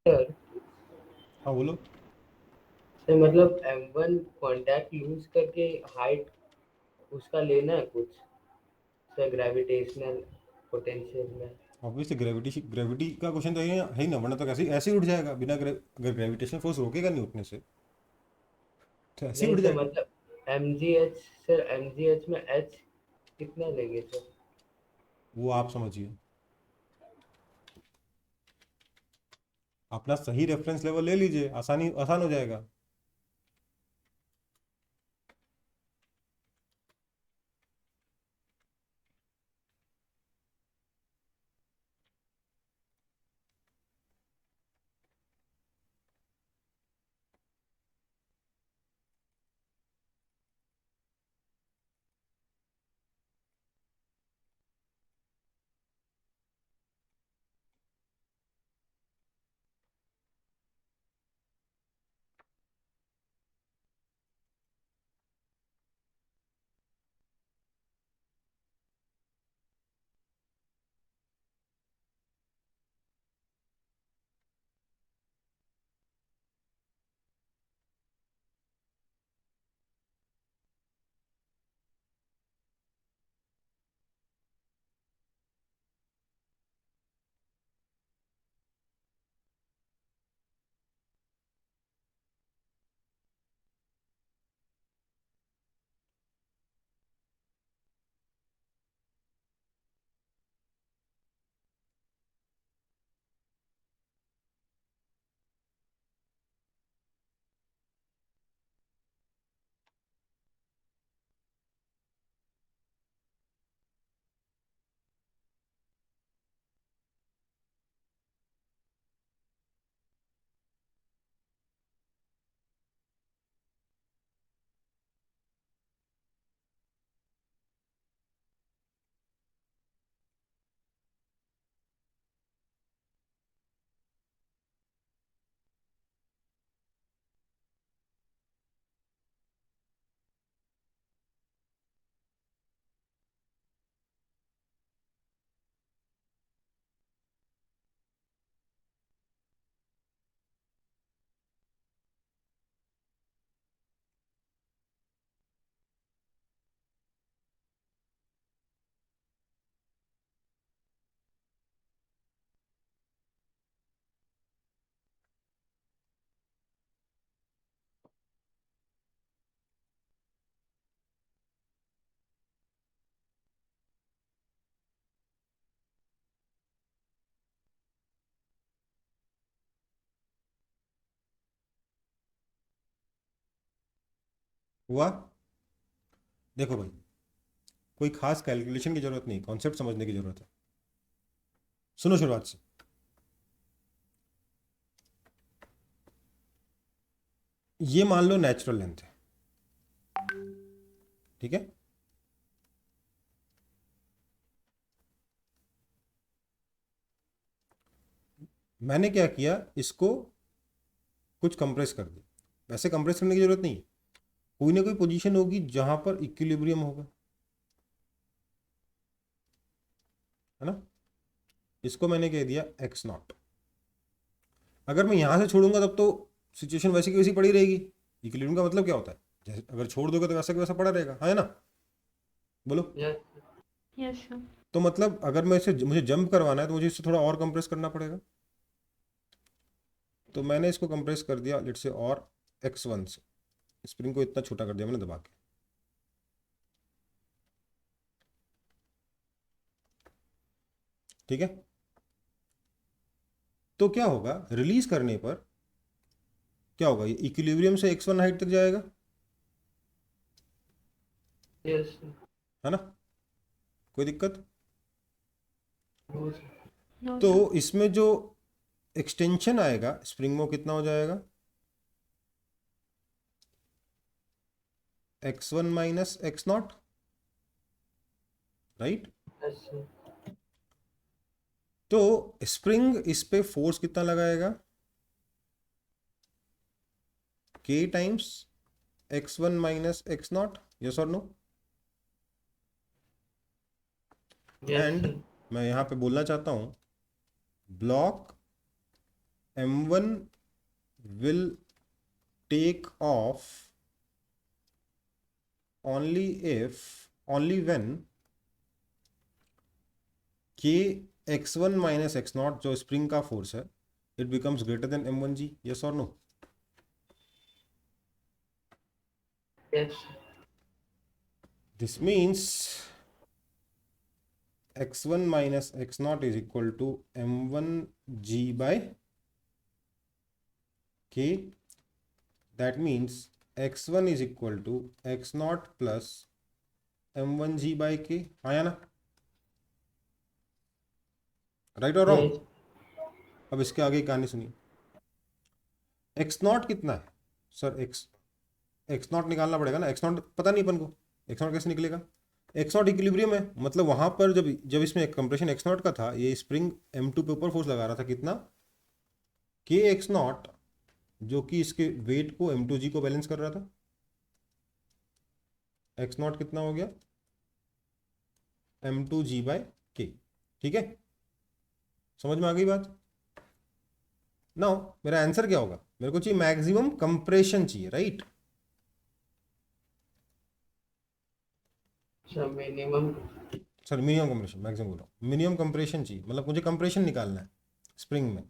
सर। हाँ बोलो। सर मतलब M1 कांटेक्ट लूज करके हाइट उसका लेना है कुछ सर ग्रेविटेशनल पोटेंशियल में। ऑब्वियसली ग्रेविटी का क्वेश्चन तो है ही ना, वरना तो ऐसे ऐसे ही उठ जाएगा बिना अगर ग्रेविटेशनल फोर्स रोकेगा नहीं उठने से तो ऐसे ही नहीं उठ सर जाएगा। मतलब MGH सर MGH में H कितना लेंगे सर? वो आप समझिए, अपना सही रेफरेंस लेवल ले लीजिए, आसान हो जाएगा। हुआ? देखो भाई, कोई खास कैलकुलेशन की जरूरत नहीं, कॉन्सेप्ट समझने की जरूरत है। सुनो शुरुआत से। ये मान लो नेचुरल लेंथ है, ठीक है? मैंने क्या किया, इसको कुछ कंप्रेस कर दिया। वैसे कंप्रेस करने की जरूरत नहीं है, कोई ना कोई पोजीशन होगी जहां पर इक्विलिब्रियम होगा, है ना? इसको मैंने कह दिया एक्स नॉट। अगर मैं यहां से छोड़ूंगा तब तो सिचुएशन वैसी की वैसी पड़ी रहेगी। इक्विलिब्रियम का मतलब क्या होता है? जैसे अगर छोड़ दोगे तो वैसा का वैसा पड़ा रहेगा, है ना? बोलो। Yes yes sir. तो मतलब अगर मैं इसे, मुझे जंप करवाना है तो मुझे इससे थोड़ा और कंप्रेस करना पड़ेगा। तो मैंने इसको कंप्रेस कर दिया लेट से और x1 से, स्प्रिंग को इतना छोटा कर दिया मैंने दबा के। ठीक है? तो क्या होगा, रिलीज करने पर क्या होगा, ये इक्विलिब्रियम से x1 हाइट तक जाएगा, यस है ना? कोई दिक्कत? नो नो तो सर। इसमें जो एक्सटेंशन आएगा स्प्रिंग में वो कितना हो जाएगा, x1 minus x naught, right? Yes तो स्प्रिंग इस पे फोर्स कितना लगाएगा, k times x1 minus x naught, yes और नो? एंड यस मैं यहां पे बोलना चाहता हूं, block m1 will take off only when k x1 minus x naught जो स्प्रिंग का फोर्स है it becomes greater than m1g, yes और no? Yes this means x1 minus x naught is equal to m1g by k, that means x1 is equal to x not plus m1g by k, आया ना? Right और wrong? Yes अब इसके आगे की कहानी सुनिए। एक्स नॉट कितना है सर, एक्स नॉट निकालना पड़ेगा ना, एक्स नॉट पता नहीं अपन को, एक्स नॉट कैसे निकलेगा? एक्स नॉट इक्विलिब्रियम है, मतलब वहां पर जब जब इसमें कंप्रेशन एक्स नॉट का था, ये स्प्रिंग m2 पे ऊपर फोर्स लगा रहा था, कितना, के एक्स नॉट, जो कि इसके वेट को m2g को बैलेंस कर रहा था। एक्स नॉट कितना हो गया, m2g बाय के, ठीक है? समझ में आ गई बात? नाउ मेरा आंसर क्या होगा, मेरे को चाहिए मैक्सिमम कंप्रेशन चाहिए, राइट? अच्छा minimum sir minimum compression, maximum बोल रहा हूँ, मिनिमम कंप्रेशन चाहिए, मतलब मुझे कंप्रेशन निकालना है स्प्रिंग में।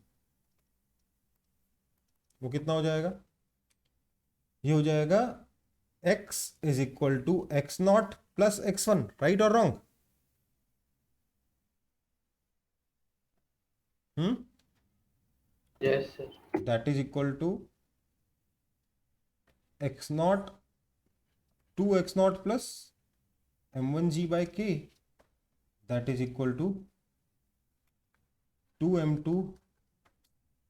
वो कितना हो जाएगा, ये हो जाएगा x is equal to x not plus x1, right और wrong? Yes sir that is equal to x naught, 2x0 plus m1g by k, that is equal to 2m2।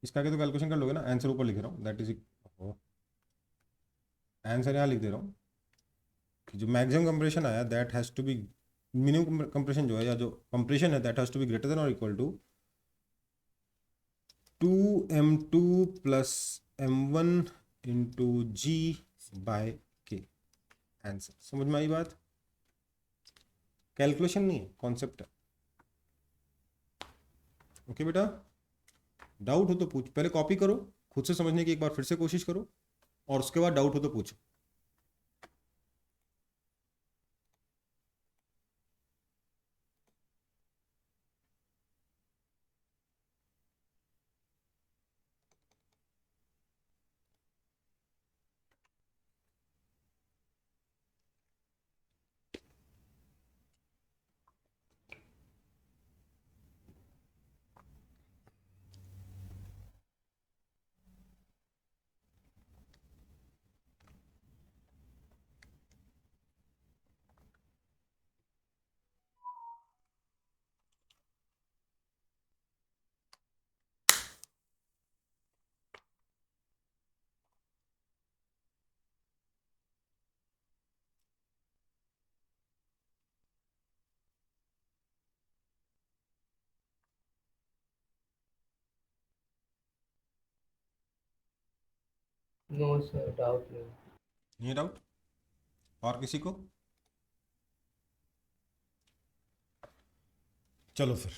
इसका आगे तो कैलकुलेशन कर लोगे ना, आंसर ऊपर लिख रहा हूँ, दैट इज, आंसर यहाँ लिख दे रहा हूँ कि जो मैक्सिमम कंप्रेशन आया that has to be, minimum compression जो है, या जो कंप्रेशन है that has to be greater than और equal to 2m2 plus m1 into g by k. Answer समझ में आई बात? कैलकुलेशन नहीं है, कॉन्सेप्ट है। ओके बेटा, डाउट हो तो पूछ, पहले कॉपी करो, खुद से समझने की एक बार फिर से कोशिश करो, और उसके बाद डाउट हो तो पूछो। नो सर, डाउट नहीं। नहीं डाउट? और किसी को? चलो फिर,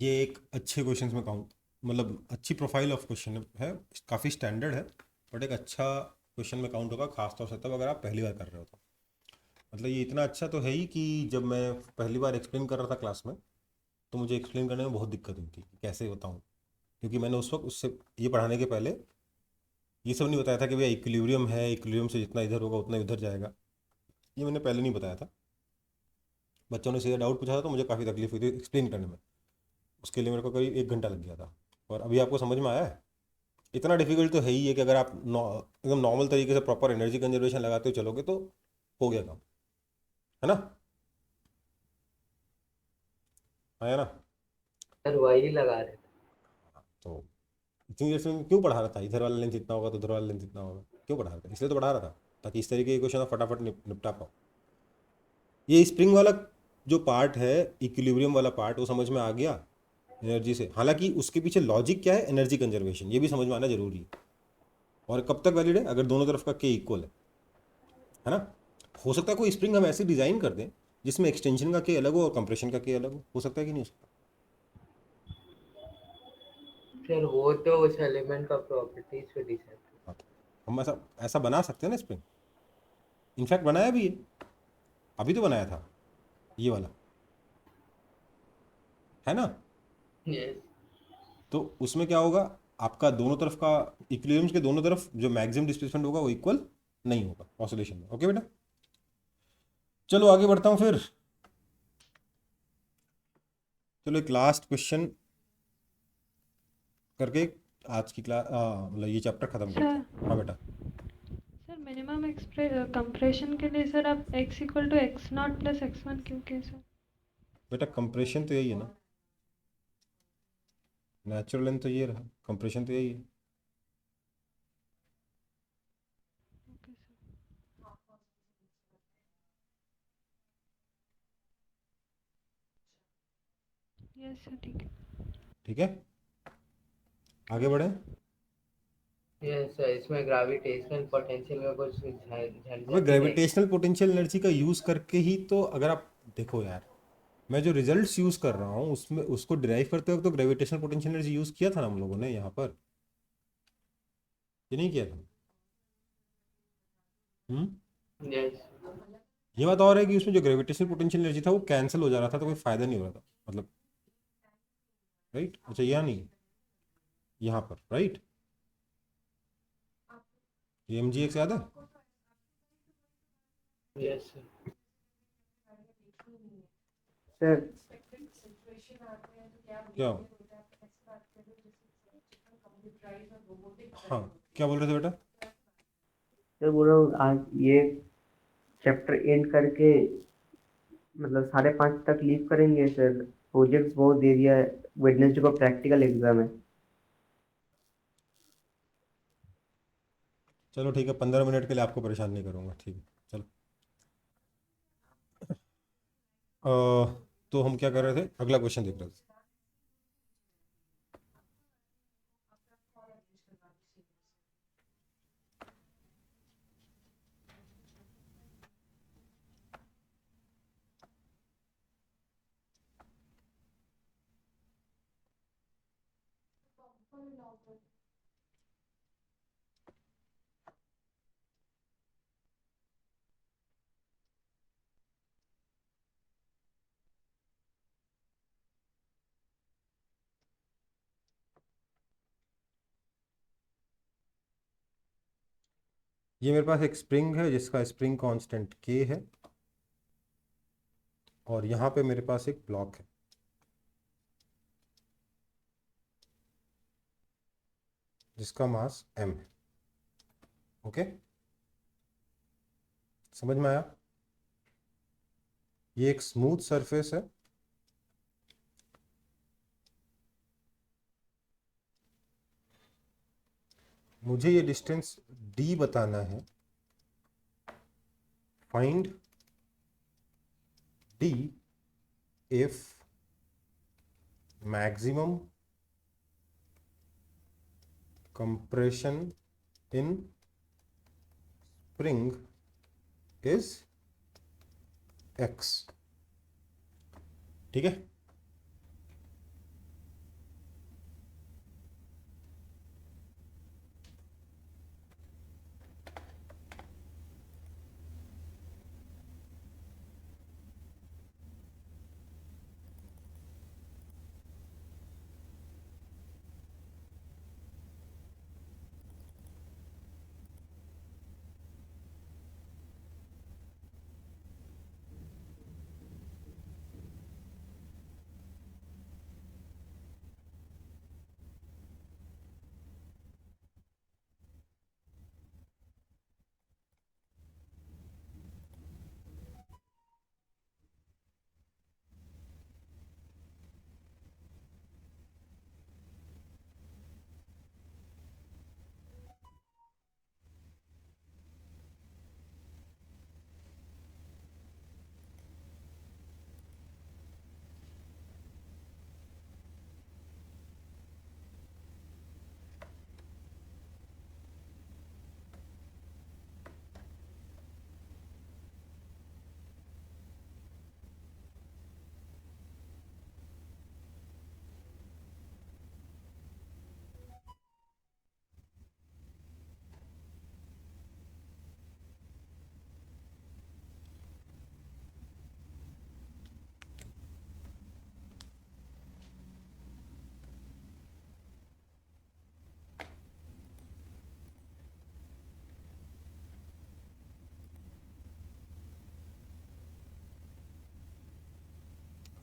ये एक अच्छे क्वेश्चन में काउंट, मतलब अच्छी प्रोफाइल ऑफ क्वेश्चन है, काफ़ी स्टैंडर्ड है, बट एक अच्छा क्वेश्चन में काउंट होगा, खासतौर से तब अगर आप पहली बार कर रहे हो तो। मतलब ये इतना अच्छा तो है ही कि जब मैं पहली बार एक्सप्लेन कर रहा था क्लास में, तो मुझे एक्सप्लेन करने में बहुत दिक्कत हुई थी कि कैसे बताऊँ, क्योंकि मैंने उस वक्त उससे ये पढ़ाने के पहले ये सब नहीं बताया था कि भैया इक्विलिब्रियम है, इक्विलिब्रियम से जितना इधर होगा उतना इधर जाएगा, ये मैंने पहले नहीं बताया था। बच्चों ने सीधा डाउट पूछा था तो मुझे काफ़ी तकलीफ हुई थी एक्सप्लेन करने में, उसके लिए मेरे को करीब 1 घंटा लग गया था। और अभी आपको समझ में आया है? इतना डिफिकल्ट तो है ही है कि अगर आप एकदम नॉर्मल तरीके से प्रॉपर एनर्जी कंजर्वेशन लगाते हुए चलोगे तो हो गया काम, है ना? आया ना? सर वही लगा रहे थे। तो इतनी देर से मैं क्यों पढ़ा रहा था, इधर वाला लेंथ इतना होगा तो उधर वाला लेंथ इतना होगा, क्यों पढ़ा रहा था? इसलिए तो पढ़ा रहा था ताकि इस तरीके के क्वेश्चन आप फटाफट निपटा पाओ। ये स्प्रिंग वाला जो पार्ट है, इक्विलिब्रियम वाला पार्ट, वो समझ में आ गया एनर्जी से। हालांकि उसके पीछे लॉजिक क्या है, एनर्जी कंजर्वेशन, ये भी समझ में आना जरूरी है। और कब तक वैलिड है? अगर दोनों तरफ का के इक्वल है ना? हो सकता है कोई स्प्रिंग हम ऐसे डिज़ाइन कर दें जिसमें एक्सटेंशन का के अलग हो और कंप्रेशन का के अलग हो सकता है कि नहीं हो सकता? सर वो तो उस एलिमेंट का प्रॉपर्टीज पे डिसाइड। हाँ, तो हम ऐसा ऐसा बना सकते हैं ना स्प्रिंग, इनफैक्ट बनाया भी है, अभी तो बनाया था ये वाला, है ना? यस। तो उसमें क्या होगा, आपका दोनों तरफ का इक्विलिब्रियम के दोनों तरफ जो मैक्सिमम डिस्प्लेसमेंट होगा वो इक्वल नहीं होगा ऑसिलेशन में। ओके बेटा, चलो आगे बढ़ता हूँ फिर। चलो एक लास्ट क्वेश्चन करके आज की क्लास, मतलब ये चैप्टर खत्म करते सर हैं। हाँ बेटा। सर मिनिमम कंप्रेशन के लिए सर आप x equal to x not plus x one क्यों किए सर? बेटा कंप्रेशन तो यही है ना, नेचुरल लेंथ तो ये रहा, कंप्रेशन तो यही है। Okay sir. यस सर ठीक है। ठीक है, आगे बढ़े। यस सर, इसमें ग्रेविटेशनल पोटेंशियल में कुछ झंझट अबे ही नहीं। ग्रेविटेशनल पोटेंशियल एनर्जी का यूज़ करके ही तो, अगर आप देखो यार, मैं जो रिजल्ट्स यूज़ कर रहा हूँ उसमें उसको डिराइव करते वक्त तो ग्रेविटेशनल पोटेंशियल एनर्जी यूज़ किया था ना हम लोगों ने यहाँ पर, ये नहीं किया था? यस। ये बात और है कि उसमें जो ग्रेविटेशनल पोटेंशियल एनर्जी था वो कैंसिल हो जा रहा था, तो कोई फायदा नहीं हो रहा था, मतलब राइट? अच्छा यहाँ नहीं, यहाँ पर राइट, ये एम जी एक्स याद है? Yes sir. सर क्या हो? हाँ, क्या बोल रहे थे बेटा? सर बोल रहा हूँ आज ये चैप्टर एंड करके मतलब 5:30 तक लीव करेंगे सर। प्रोजेक्ट्स बहुत दे दिया है, वेडनेसडे को प्रैक्टिकल एग्जाम है। चलो ठीक है, 15 मिनट के लिए आपको परेशान नहीं करूँगा, ठीक है चलो। तो हम क्या कर रहे थे, अगला क्वेश्चन देख रहे थे। ये मेरे पास एक स्प्रिंग है जिसका स्प्रिंग कांस्टेंट के है, और यहाँ पे मेरे पास एक ब्लॉक है जिसका मास m है। ओके, समझ में आया? ये एक स्मूथ सरफेस है, मुझे ये डिस्टेंस d बताना है। Find d if maximum compression in spring is x। ठीक है,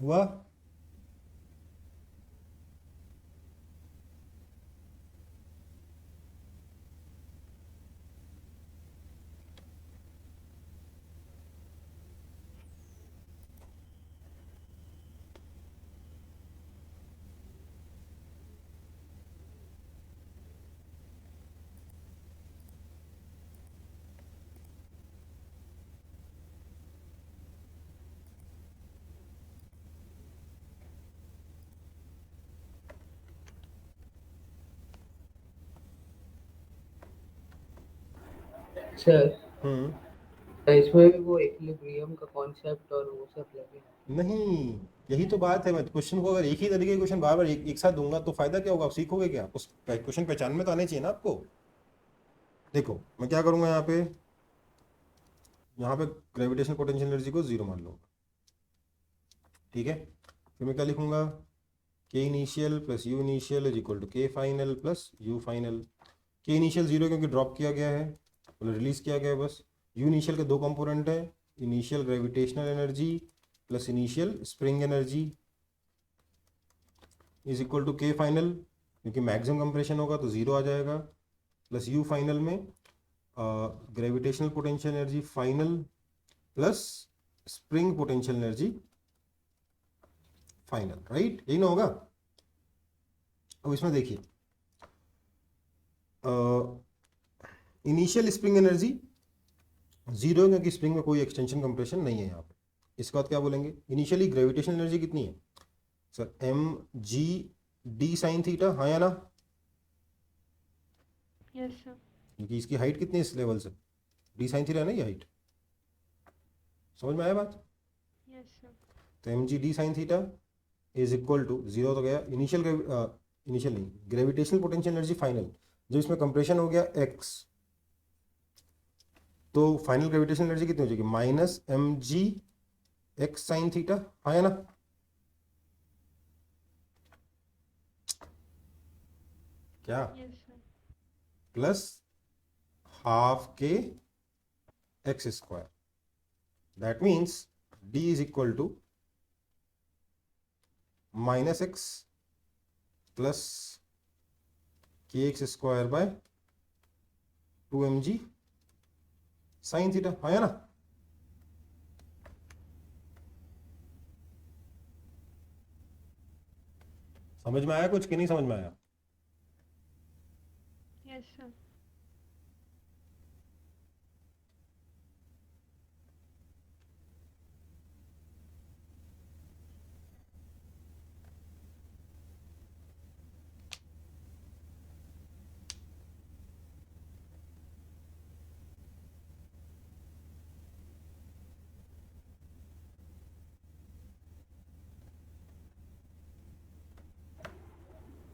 हुआ। सर इसमें भी वो इक्विलिब्रियम का कॉन्सेप्ट और वो सब लगे। नहीं, यही तो बात है। मैं क्वेश्चन को अगर एक ही तरीके के क्वेश्चन बार बार एक साथ दूंगा तो फायदा क्या होगा, आप सीखोगे क्या? उस क्वेश्चन पहचान में तो आने चाहिए ना आपको। देखो मैं क्या करूंगा, यहाँ पे ग्रेविटेशनल पोटेंशियल एनर्जी को 0 मान लूंगा। ठीक है, फिर मैं क्या लिखूंगा, k initial plus u initial is equal to k final plus u final. K initial 0 क्योंकि ड्रॉप किया गया है, मतलब रिलीज किया गया है बस। यू इनिशियल के दो कंपोनेंट है, initial gravitational energy plus initial spring energy is equal to k final, क्योंकि मैक्सिमम कंप्रेशन होगा तो 0 आ जाएगा, प्लस यू फाइनल में gravitational potential energy final plus spring potential energy final. Right, यही ना होगा। अब इसमें देखिए, इनिशियल स्प्रिंग एनर्जी 0 है क्योंकि स्प्रिंग में कोई एक्सटेंशन कंप्रेशन नहीं है यहाँ पे। इसके बाद क्या बोलेंगे, इनिशियली ग्रेविटेशनल एनर्जी कितनी है sir, m g d sine theta, हाँ या ना? Yes sir. क्योंकि इसकी हाइट कितनी है इस लेवल से, डी साइन थीटा है ना ये हाइट। समझ में आया बात? Yes sir. तो m g d sine theta is equal to 0 तो गया इनिशियल नहीं, ग्रेविटेशनल पोटेंशियल एनर्जी फाइनल, जब इसमें कंप्रेशन हो गया x तो फाइनल ग्रेविटेशनल एनर्जी कितनी हो जाएगी, minus m g x sine theta, हाँ या ना? क्या? Yes sir. Plus half k x square, that means d is equal to minus x plus k x square by 2mg sine theta, हाँ या ना? समझ में आया कुछ कि नहीं समझ में आया? Yes sir.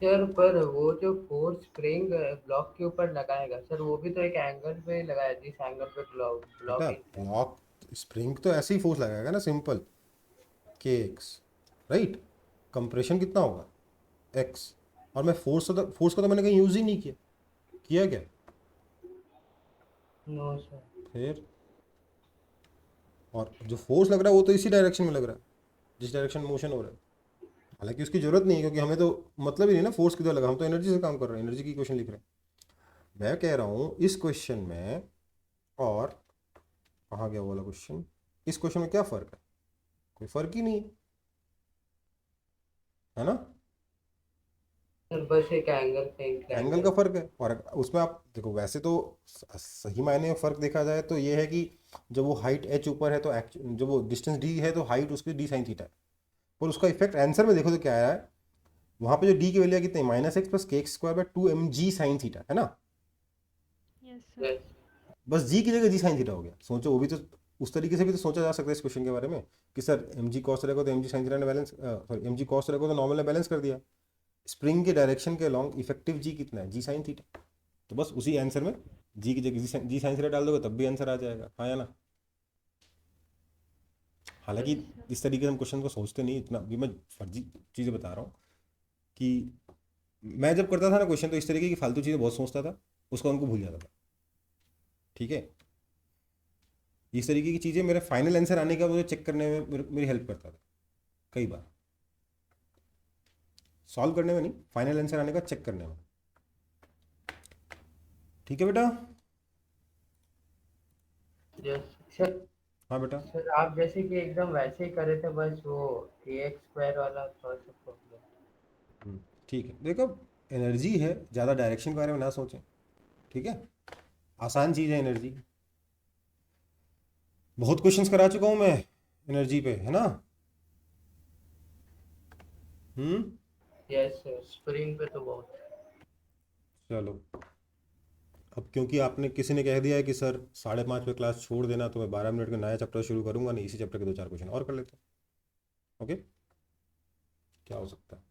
सर पर वो जो फोर्स स्प्रिंग ब्लॉक के ऊपर लगाएगा सर, वो भी तो एक एंगल पे लगाया, जिस एंगल पे बेटा ब्लॉकिंग है। ब्लॉक स्प्रिंग तो ऐसे ही फोर्स लगाएगा ना, सिंपल के एक्स, राइट। कंप्रेशन कितना होगा एक्स, और मैं फोर्स का तो मैंने कहीं यूज ही नहीं किया, किया क्या? No sir. फिर और जो फोर्स लग रहा है वो तो इसी डायरेक्शन में लग रहा है जिस डायरेक्शन में मोशन हो रहा है। हालांकि उसकी जरूरत नहीं है, क्योंकि हमें तो मतलब ही नहीं ना फोर्स किधर लगा, हम तो एनर्जी से काम कर रहे हैं, एनर्जी की क्वेश्चन लिख रहे हैं। मैं कह रहा हूँ इस क्वेश्चन में, और कहाँ गया वो वाला क्वेश्चन, इस क्वेश्चन में क्या फ़र्क है? कोई फ़र्क ही नहीं है ना। सर बस एक एंगल पे इंक्लाइन एंगल का है। फ़र्क है, और उसमें आप देखो वैसे तो सही मायने में फ़र्क देखा जाए तो ये है कि जब वो हाइट h ऊपर है तो जब वो डिस्टेंस d है तो हाइट उसकी d साइन थीटा है। पर उसका इफेक्ट आंसर में देखो तो क्या आया है, वहाँ पे जो d की वैल्यू कितनी है, -x + kx² / 2mg sine theta है ना। Yes sir. यस। बस जी की जगह जी साइन थीटा हो गया। सोचो वो भी तो उस तरीके से भी तो सोचा जा सकता है इस क्वेश्चन के बारे में कि सर एम जी कॉस रहेगा तो एम जी साइन थीटा ने balance, sorry m g cos रहेगा तो नॉर्मल ने बैलेंस कर दिया। स्प्रिंग के डायरेक्शन के अलॉन्ग इफेक्टिव जी कितना है, जी साइन थीटा। तो बस उसी आंसर में जी की जगह जी साइन थीटा डाल दोगे तब भी आंसर आ जाएगा, हाँ या ना। हालांकि यस सर। इस तरीके से हम क्वेश्चन को सोचते नहीं इतना, भी मैं फर्जी चीज़ें बता रहा हूँ कि मैं जब करता था ना क्वेश्चन तो इस तरीके की फालतू चीज़ें बहुत सोचता था, उसको उनको भूल जाता था। ठीक है, इस तरीके की चीज़ें मेरे फाइनल आंसर आने का मुझे चेक करने में मेरी हेल्प करता था कई बार, सॉल्व करने में नहीं, फाइनल आंसर आने का चेक करने में। ठीक है बेटा। Yes sir. हाँ बेटा। सर आप जैसे कि एकदम वैसे ही करे थे, बस वो kx² वाला थोड़ा सा प्रॉब्लम। ठीक है, देखो एनर्जी है, ज़्यादा डायरेक्शन के बारे में ना सोचें, ठीक है। आसान चीज़ है एनर्जी, बहुत क्वेश्चंस करा चुका हूँ मैं एनर्जी पे, है ना। हम्म। यस सर, स्प्रिंग पे तो बहुत। चलो, अब क्योंकि आपने किसी ने कह दिया है कि सर 5:30 पे क्लास छोड़ देना, तो मैं 12 मिनट का नया चैप्टर शुरू करूंगा नहीं, इसी चैप्टर के 2-4 क्वेश्चन और कर लेते हैं। ओके, क्या हो सकता है।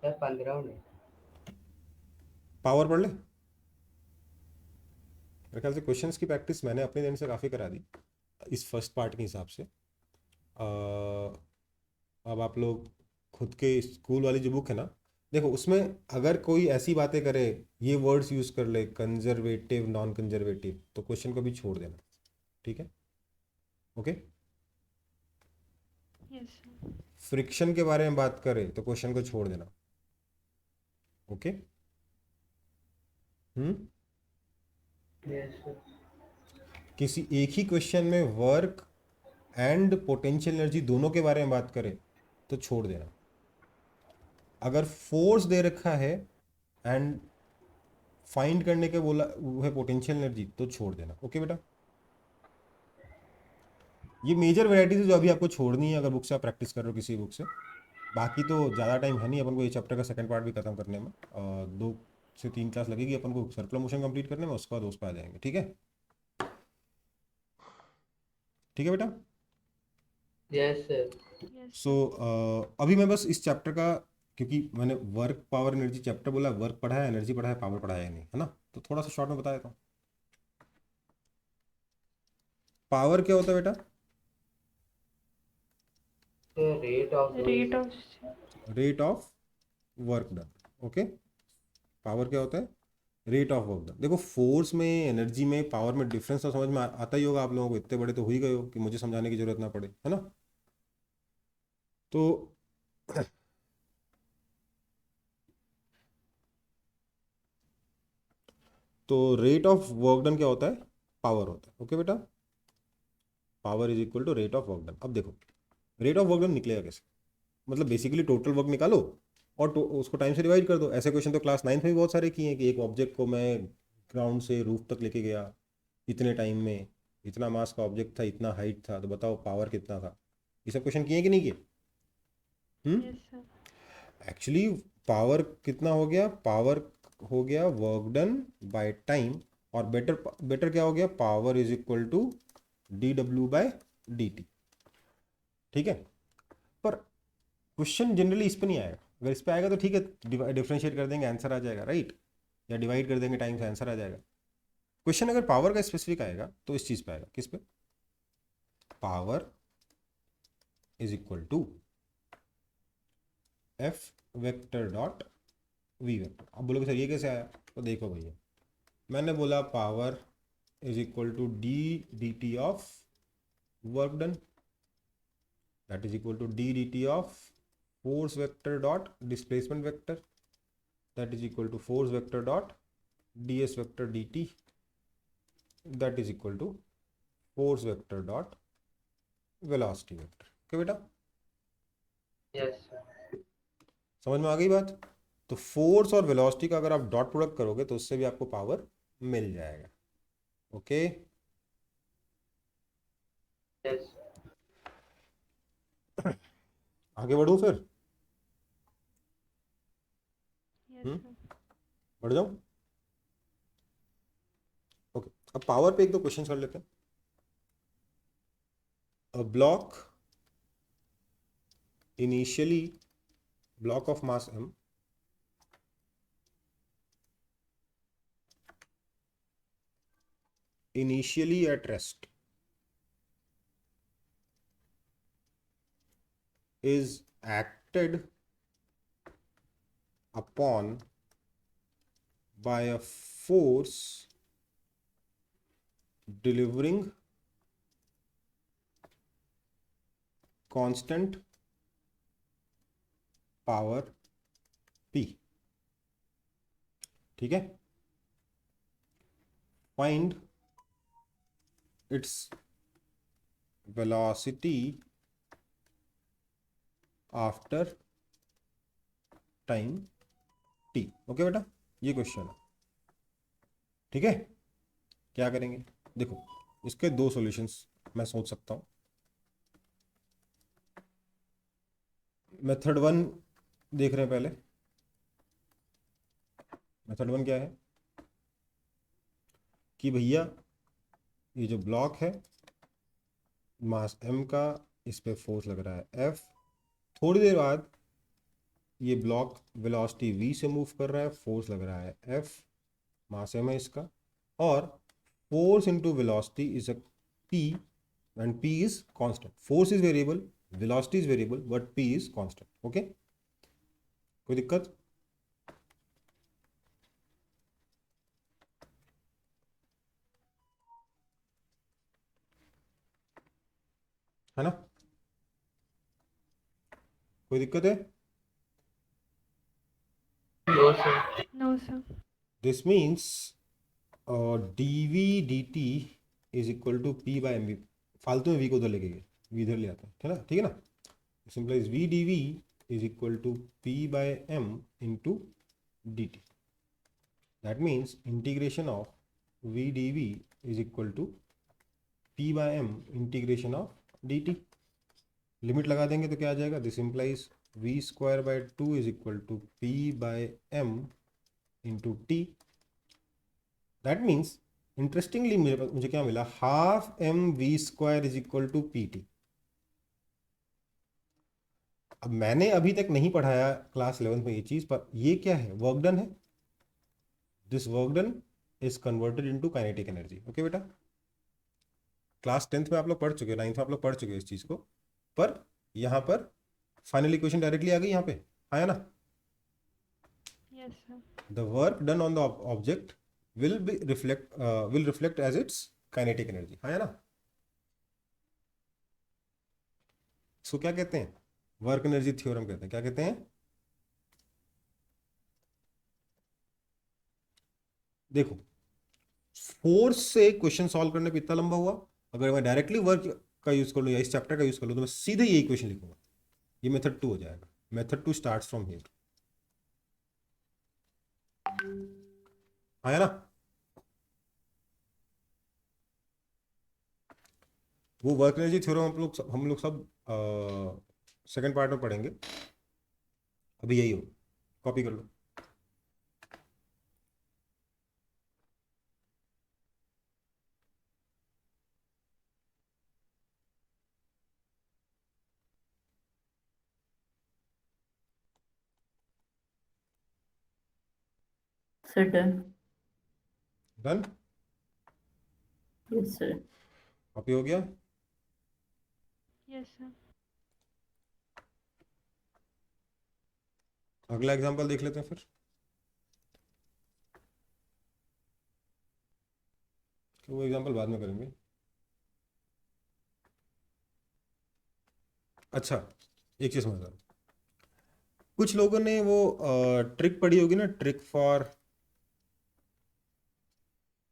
Sir 15 minute. पावर पढ़ ले, मेरे ख्याल से क्वेश्चंस की प्रैक्टिस मैंने अपने दिन से काफ़ी करा दी इस फर्स्ट पार्ट के हिसाब से। अब आप लोग खुद के स्कूल वाली जो बुक है ना, देखो उसमें अगर कोई ऐसी बातें करे, ये वर्ड्स यूज़ कर ले कंजर्वेटिव नॉन कंजर्वेटिव, तो क्वेश्चन को भी छोड़ देना, ठीक है। Okay, yes sir. फ्रिक्शन के बारे में बात करें तो क्वेश्चन को छोड़ देना। ओके। Yes sir. किसी एक ही क्वेश्चन में वर्क एंड पोटेंशियल एनर्जी दोनों के बारे में बात करें तो छोड़ देना। अगर फोर्स दे रखा है एंड फाइंड करने के बोला वो है पोटेंशियल एनर्जी, तो छोड़ देना। ओके बेटा, ये मेजर वैरायटीज है जो अभी आपको छोड़नी है अगर बुक से आप प्रैक्टिस कर रहे हो किसी बुक से। बाकी तो ज़्यादा टाइम है नहीं अपन को ये चैप्टर का सेकंड पार्ट भी खत्म करने में, 2 से 3 क्लास लगेगी अपन को सर्कुलर मोशन कंप्लीट करने में, उसके बाद उस पर आ जाएंगे। ठीक है, ठीक है बेटा। Yes sir. यस सो अभी मैं बस इस चैप्टर का, क्योंकि मैंने वर्क पावर एनर्जी चैप्टर बोला, वर्क पढ़ा है, एनर्जी पढ़ा है, पावर पढ़ाया है नहीं, है ना, तो थोड़ा सा शॉर्ट में बता देता हूँ। पावर क्या होता है बेटा? Sir rate of rate of. Rate of work done. Okay, power क्या होता है? Rate of work done. देखो फोर्स में, एनर्जी में, पावर में डिफरेंस तो समझ में आता ही होगा आप लोगों को, इतने बड़े तो हो ही गए हो कि मुझे समझाने की जरूरत ना पड़े, है ना। तो तो रेट ऑफ वर्क डन क्या होता है? पावर होता है। ओके बेटा, power is equal to rate of work done. अब देखो रेट ऑफ वर्क डन निकलेगा कैसे, मतलब बेसिकली टोटल वर्क निकालो और उसको टाइम से डिवाइड कर दो। ऐसे क्वेश्चन तो क्लास 9th में भी बहुत सारे किए हैं कि एक ऑब्जेक्ट को मैं ग्राउंड से रूफ तक लेके गया इतने टाइम में, इतना मास का ऑब्जेक्ट था, इतना हाइट था, तो बताओ पावर कितना था। ये सब क्वेश्चन किए हैं कि नहीं किए? Yes sir. एक्चुअली पावर कितना हो गया? पावर हो गया वर्क डन बाय टाइम, और बेटर बेटर क्या हो गया? Power is equal to dw/dt। ठीक है, पर क्वेश्चन जनरली इस पर नहीं आएगा, अगर इस पे आएगा तो ठीक है, डिफरेंशिएट कर देंगे आंसर आ जाएगा, राइट, या डिवाइड कर देंगे टाइम से आंसर आ जाएगा। क्वेश्चन अगर पावर का स्पेसिफिक आएगा तो इस चीज़ पे आएगा, किस पे, power is equal to f vector dot v vector. अब बोलोगे सर ये कैसे आया, तो देखो भैया, मैंने बोला power is equal to d d t of work done, that is equal to d d t of force vector dot displacement vector, that is equal to force vector dot d s vector d t, that is equal to force vector dot velocity vector. Okay बेटा, yes sir. समझ में आ गई बात। तो force और velocity का अगर आप डॉट प्रोडक्ट करोगे तो उससे भी आपको पावर मिल जाएगा। ओके, यस आगे बढ़ूं फिर, यस सर। बढ़ जाऊं। ओके, अब पावर पे एक दो क्वेश्चन कर लेते हैं। A block initially, block of mass m initially at rest is acted upon by a force delivering constant power p, ठीक है, find its velocity after time t। Okay बेटा, ये क्वेश्चन है, ठीक है। क्या करेंगे, देखो इसके दो सॉल्यूशंस मैं सोच सकता हूं। मेथड वन देख रहे हैं पहले। मेथड वन क्या है कि भैया ये जो ब्लॉक है मास m का, इस पे फोर्स लग रहा है F, थोड़ी देर बाद ये ब्लॉक वेलोसिटी v से मूव कर रहा है, फोर्स लग रहा है F, मास m है इसका, और force into velocity is a p and p is constant. Force is variable, velocity is variable, but p is constant. Okay, कोई दिक्कत? है ना, कोई दिक्कत है? No sir. No sir. This means dv dt is equal to p by mv। फालतू में v को उधर लेके गए, v इधर ले आता है ना, ठीक है ना। Simplifies v dv is equal to p by m into dt। That means integration of v dv is equal to p by m integration of dt। Limit लगा देंगे तो क्या आ जाएगा, this implies v square by 2 is equal to p by m into t। That means interestingly मुझे क्या मिला, half M V square is equal to P T. अब मैंने अभी तक नहीं पढ़ाया क्लास 11 में ये चीज, पर ये क्या है, वर्क डन है। This work done is converted into kinetic energy. Okay बेटा, क्लास 10th में आप लोग पढ़ चुके हो, 9th में आप लोग पढ़ चुके हो इस चीज को, पर यहाँ पर फाइनल इक्वेशन डायरेक्टली आ गई, यहाँ पे आया ना। Yes sir. The work done on the object will reflect as its kinetic energy, है ना। इसको क्या कहते हैं, वर्क एनर्जी थ्योरम कहते हैं। क्या कहते हैं, देखो फोर्स से क्वेश्चन सॉल्व करने पे इतना लंबा हुआ, अगर मैं डायरेक्टली वर्क का यूज कर लूँ या इस चैप्टर का यूज कर लूँ तो मैं सीधे यही क्वेश्चन लिखूंगा, ये मेथड 2 हो जाएगा। मेथड 2 स्टार्ट्स फ्रॉम हियर, आया ना। वो वर्क एनर्जी थ्योरम हम लोग सब सेकंड पार्ट में पढ़ेंगे, अभी यही हो, कॉपी कर लो। Sir, done. Done? Yes, sir. Copy हो गया? Yes sir. अगला एग्जांपल देख लेते हैं फिर। वो एग्जांपल बाद में करेंगे। अच्छा, एक चीज समझ, कुछ लोगों ने वो ट्रिक पढ़ी होगी ना, ट्रिक फॉर,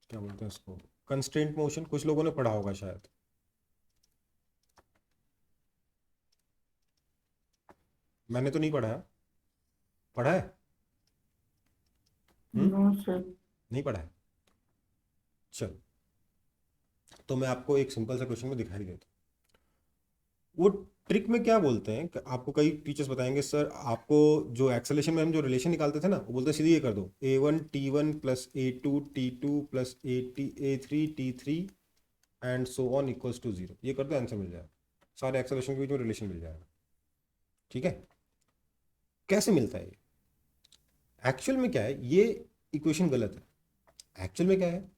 क्या बोलते हैं उसको, कंस्ट्रेंट मोशन, कुछ लोगों ने पढ़ा होगा शायद। मैंने तो नहीं पढ़ा है। पढ़ा है? No, sir. नहीं पढ़ा है? चल, तो मैं आपको एक सिंपल सा क्वेश्चन में दिखाई देता हूँ। वो ट्रिक में क्या बोलते हैं कि आपको कई टीचर्स बताएंगे, सर आपको जो एक्सेलेरेशन में हम जो रिलेशन निकालते थे ना, वो बोलते हैं सीधे ये कर दो, a1 t1 plus a2 t2 plus a3 t3 and so on equals to 0। ये कर दो, आंसर मिल जाएगा, सारे एक्सेलेरेशन के बीच में रिलेशन मिल जाएगा। ठीक है? कैसे मिलता है ये? एक्चुअल में क्या है, ये इक्वेशन गलत है। एक्चुअल में क्या है?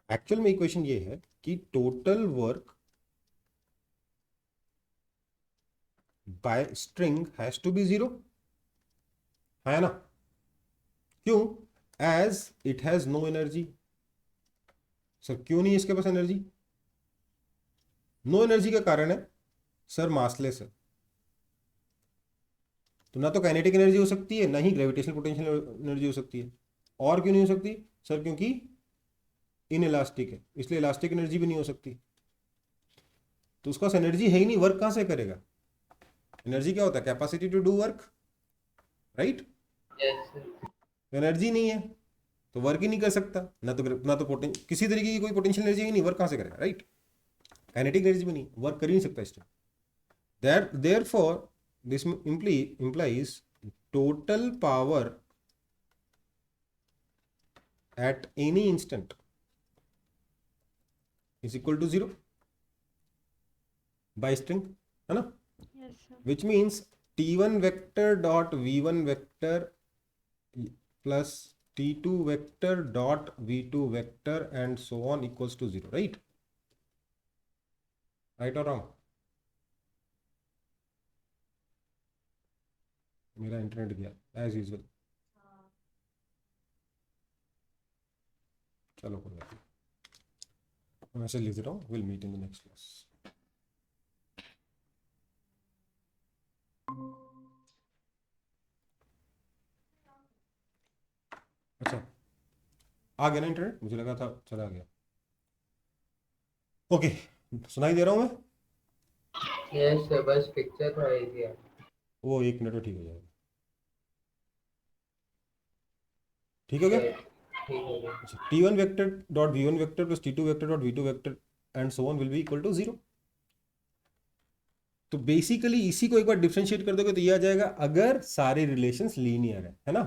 एक्चुअल में इक्वेशन ये है कि total work by string has to be 0, है ना? क्यों? As it has no energy. Sir क्यों नहीं इसके पास एनर्जी? नो एनर्जी का कारण है सर मासलेस है, तो ना तो काइनेटिक एनर्जी हो सकती है, ना ही ग्रेविटेशनल पोटेंशियल एनर्जी हो सकती है। और क्यों नहीं हो सकती सर? क्योंकि इनइलास्टिक है, इसलिए इलास्टिक एनर्जी भी नहीं हो सकती। तो उसका एनर्जी है ही नहीं, वर्क कहां से करेगा? एनर्जी क्या होता है? Capacity to do work, right? Yes sir. Energy नहीं है तो वर्क ही नहीं कर सकता, ना तो किसी तरीके की कोई पोटेंशियल एनर्जी ही नहीं, वर्क कहां से करेगा, राइट? काइनेटिक एनर्जी भी नहीं, वर्क कर ही नहीं सकता इसलिए। Therefore this implies total power at any instant is equal to 0 by string, है ना? Yes sir. Which means t1 vector dot v1 vector plus t2 vector dot v2 vector and so on equals to 0, right? Right or wrong? मेरा internet गया as usual. चलो कोई बात नहीं, message लिख दे रहा हूँ, will meet in the next class. अच्छा, आ गया ना इंटरनेट? मुझे लगा था चला गया। ओके, सुनाई दे रहा हूँ मैं? यस सर, बस पिक्चर था ये। वो 1 मिनट में ठीक हो जाएगा। ठीक हो गया? ठीक हो गया। अच्छा, t1 vector dot v1 vector plus t2 vector dot v2 vector and so on will be equal to 0। तो बेसिकली इसी को एक बार डिफरेंशिएट कर दोगे तो ये आ जाएगा, अगर सारे रिलेशंस लीनियर है ना,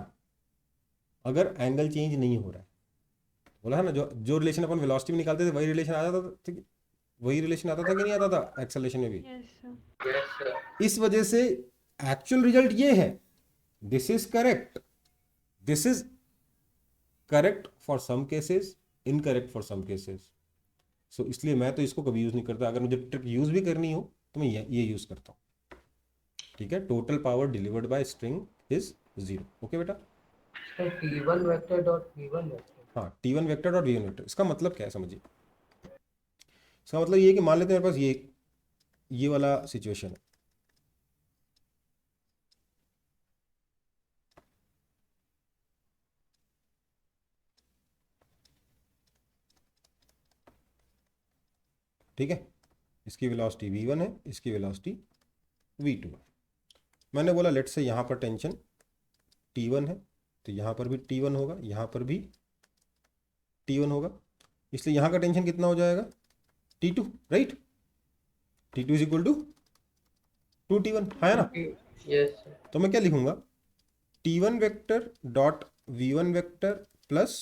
अगर एंगल चेंज नहीं हो रहा है। बोला है ना, जो जो रिलेशन अपन वेलोसिटी में निकालते थे वही रिलेशन आता था, ठीक है? वही रिलेशन आता था कि नहीं आता था एक्सेलरेशन में भी? Yes sir. Yes sir. इस वजह से एक्चुअल रिजल्ट ये है, this is correct, this is correct for some cases, incorrect for some cases. So इसलिए मैं तो इसको कभी यूज नहीं करता। अगर मुझे ट्रिक यूज भी करनी हो तो मैं ये यूज करता हूँ। ठीक है? Total power delivered by string is 0। Okay बेटा? Sir t1 vector dot v1 vector. हाँ, t1 vector dot v1 vector, इसका मतलब क्या है समझिए। इसका मतलब ये है कि मान लेते हैं मेरे पास ये वाला सिचुएशन है। ठीक है? इसकी वेलोसिटी v1 है, इसकी वेलोसिटी v2 है। मैंने बोला लेट से यहाँ पर टेंशन t1 है, तो यहाँ पर भी t1 होगा, यहाँ पर भी t1 होगा, इसलिए यहाँ का टेंशन कितना हो जाएगा? t2, right? t2 is equal to 2t1, है ना? Yes sir. तो मैं क्या लिखूंगा? t1 vector dot v1 vector plus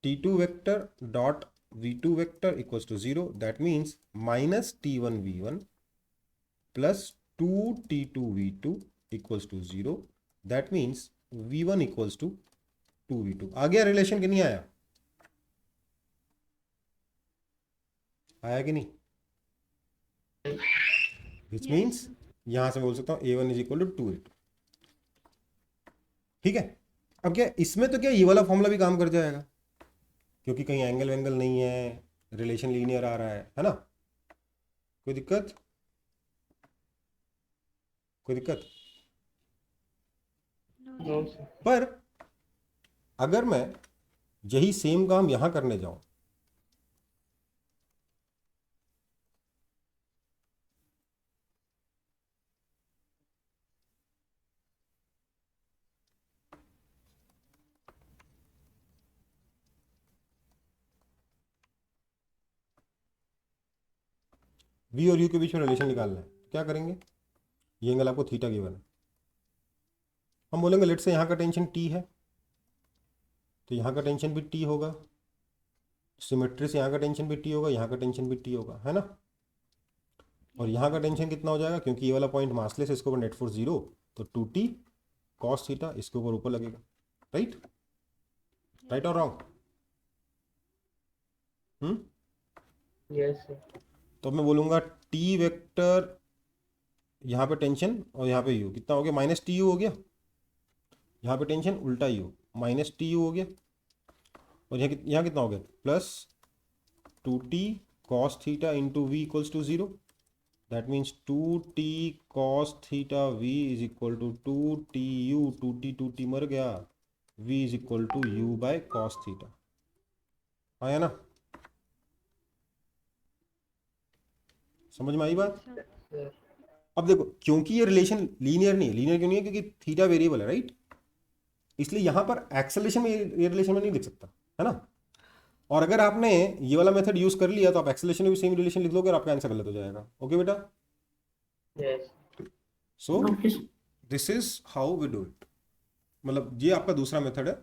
t2 vector dot v2 vector equals to 0। That means minus t1 v1 plus 2t2 v2 equals to 0। That means v1 equals to 2v2 आ गया relation कि नहीं आया? आया कि नहीं? विच Yes, मीन्स यहां से बोल सकता हूँ a1 is equal to 2a2। ठीक है, अब क्या इसमें तो क्या ये वाला फॉर्मूला भी काम कर जाएगा, क्योंकि कहीं एंगल वेंगल नहीं है, रिलेशन लीनियर आ रहा है ना? कोई दिक्कत? कोई दिक्कत? no, no sir. सर। पर अगर मैं यही सेम काम यहां करने जाऊं, v और u के बीच में रिलेशन निकालना है, तो क्या करेंगे? ये एंगल आपको थीटा गिवन है, हम बोलेंगे लेट से यहाँ का टेंशन t है, तो यहाँ का टेंशन भी t होगा, सिमेट्री से यहाँ का टेंशन भी t होगा, यहाँ का टेंशन भी t होगा, है ना? और यहाँ का टेंशन कितना हो जाएगा, क्योंकि ये वाला पॉइंट मासलेस है, इसके ऊपर नेट फोर्स 0, तो 2t cos थीटा इसके ऊपर लगेगा। राइट? राइट और रॉन्ग? Yes sir. तो मैं बोलूँगा t वेक्टर यहाँ पे टेंशन और यहाँ पे u कितना हो गया, माइनस टी यू हो गया। यहाँ पे टेंशन उल्टा u माइनस टी यू हो गया, और यहाँ कितना हो गया, plus 2t cos theta into V equals to 0। That means 2t cos theta v is equal to 2tu, 2t मर गया, v is equal to u by cos theta. आया ना? समझ में आई बात? Sir. सर अब देखो, क्योंकि ये रिलेशन लीनियर नहीं है, लीनियर क्यों नहीं है, क्योंकि थीटा वेरिएबल है, राइट? इसलिए यहां पर एक्सेलरेशन में ये रिलेशन में नहीं लिख सकता, है ना? और अगर आपने ये वाला मेथड यूज कर लिया तो आप एक्सेलरेशन में भी सेम रिलेशन लिख दोगे और आपका आंसर गलत हो जाएगा। ओके बेटा? Yes so this is how we do it. मतलब ये आपका दूसरा मेथड है,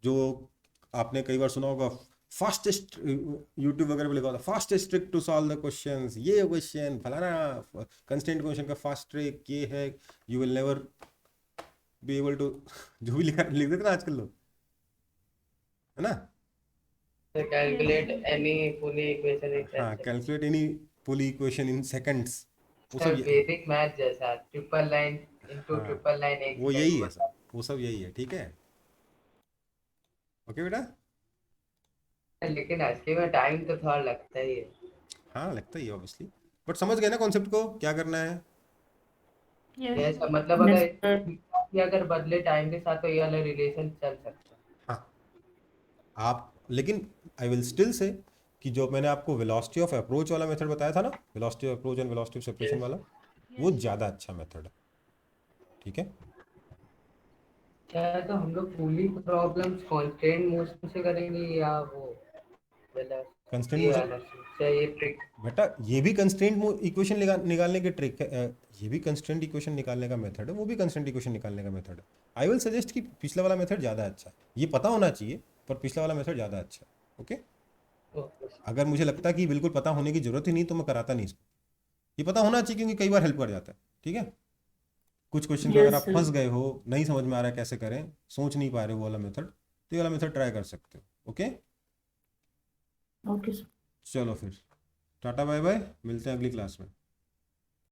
जो आपने कई बार सुना होगा, फास्टेस्ट, यूट्यूब वगैरह पे लिखा होता है fastest trick to solve the questions, ये क्वेश्चन फलाना कंस्टेंट क्वेश्चन का फास्ट ट्रिक ये है, you will never be able to, जो भी लिख देते ना आजकल लोग, है ना? Sir calculate any pulley equation in हाँ, calculate any pulley equation in seconds, वो सर सब वैदिक मैथ जैसा ट्रिपल लाइन इनटू हाँ, ट्रिपल लाइन एक वो यही है सब, वो सब यही है। ठीक है? ओके बेटा? लेकिन असली में टाइम तो थोड़ा लगता ही है। हाँ लगता ही है ऑब्वियसली, बट समझ गए ना कॉन्सेप्ट को, क्या करना है? Yes, yes sir. मतलब अगर बदले टाइम के साथ तो ये वाला रिलेशन चल सकता है। हाँ, आप लेकिन आई विल स्टिल से कि जो मैंने आपको वेलोसिटी ऑफ अप्रोच वाला मेथड बताया था ना, velocity of approach and velocity of separation वाला, वो ज़्यादा अच्छा मेथड है। ठीक है? क्या तो हम लोग फुली प्रॉब्लम्स कांस्टेंट मोशन से करेंगे या वो मतलब कंस्टेंट ये मोशन वाला चाहिए ट्रिक? बेटा, ये भी कंस्टेंट इक्वेशन निकालने की ट्रिक है, ये भी कंस्टेंट इक्वेशन निकालने का मेथड है, वो भी कंस्टेंट इक्वेशन निकालने का मेथड है। आई विल सजेस्ट कि पिछला वाला मेथड ज़्यादा अच्छा है, ये पता होना चाहिए, पर पिछला वाला मेथड ज़्यादा अच्छा है। ओके? अगर मुझे लगता है कि बिल्कुल पता होने की जरूरत ही नहीं तो मैं कराता नहीं इसको, ये पता होना चाहिए क्योंकि कई बार हेल्प कर जाता है। ठीक है? कुछ क्वेश्चन पे अगर आप फंस गए हो, नहीं समझ में आ रहा है कैसे करें, सोच नहीं पा रहे हो वो वाला मेथड, तो ये वाला मेथड ट्राई कर सकते हो। ओके? Okay sir. चलो फिर टाटा बाय बाय, मिलते हैं अगली क्लास में।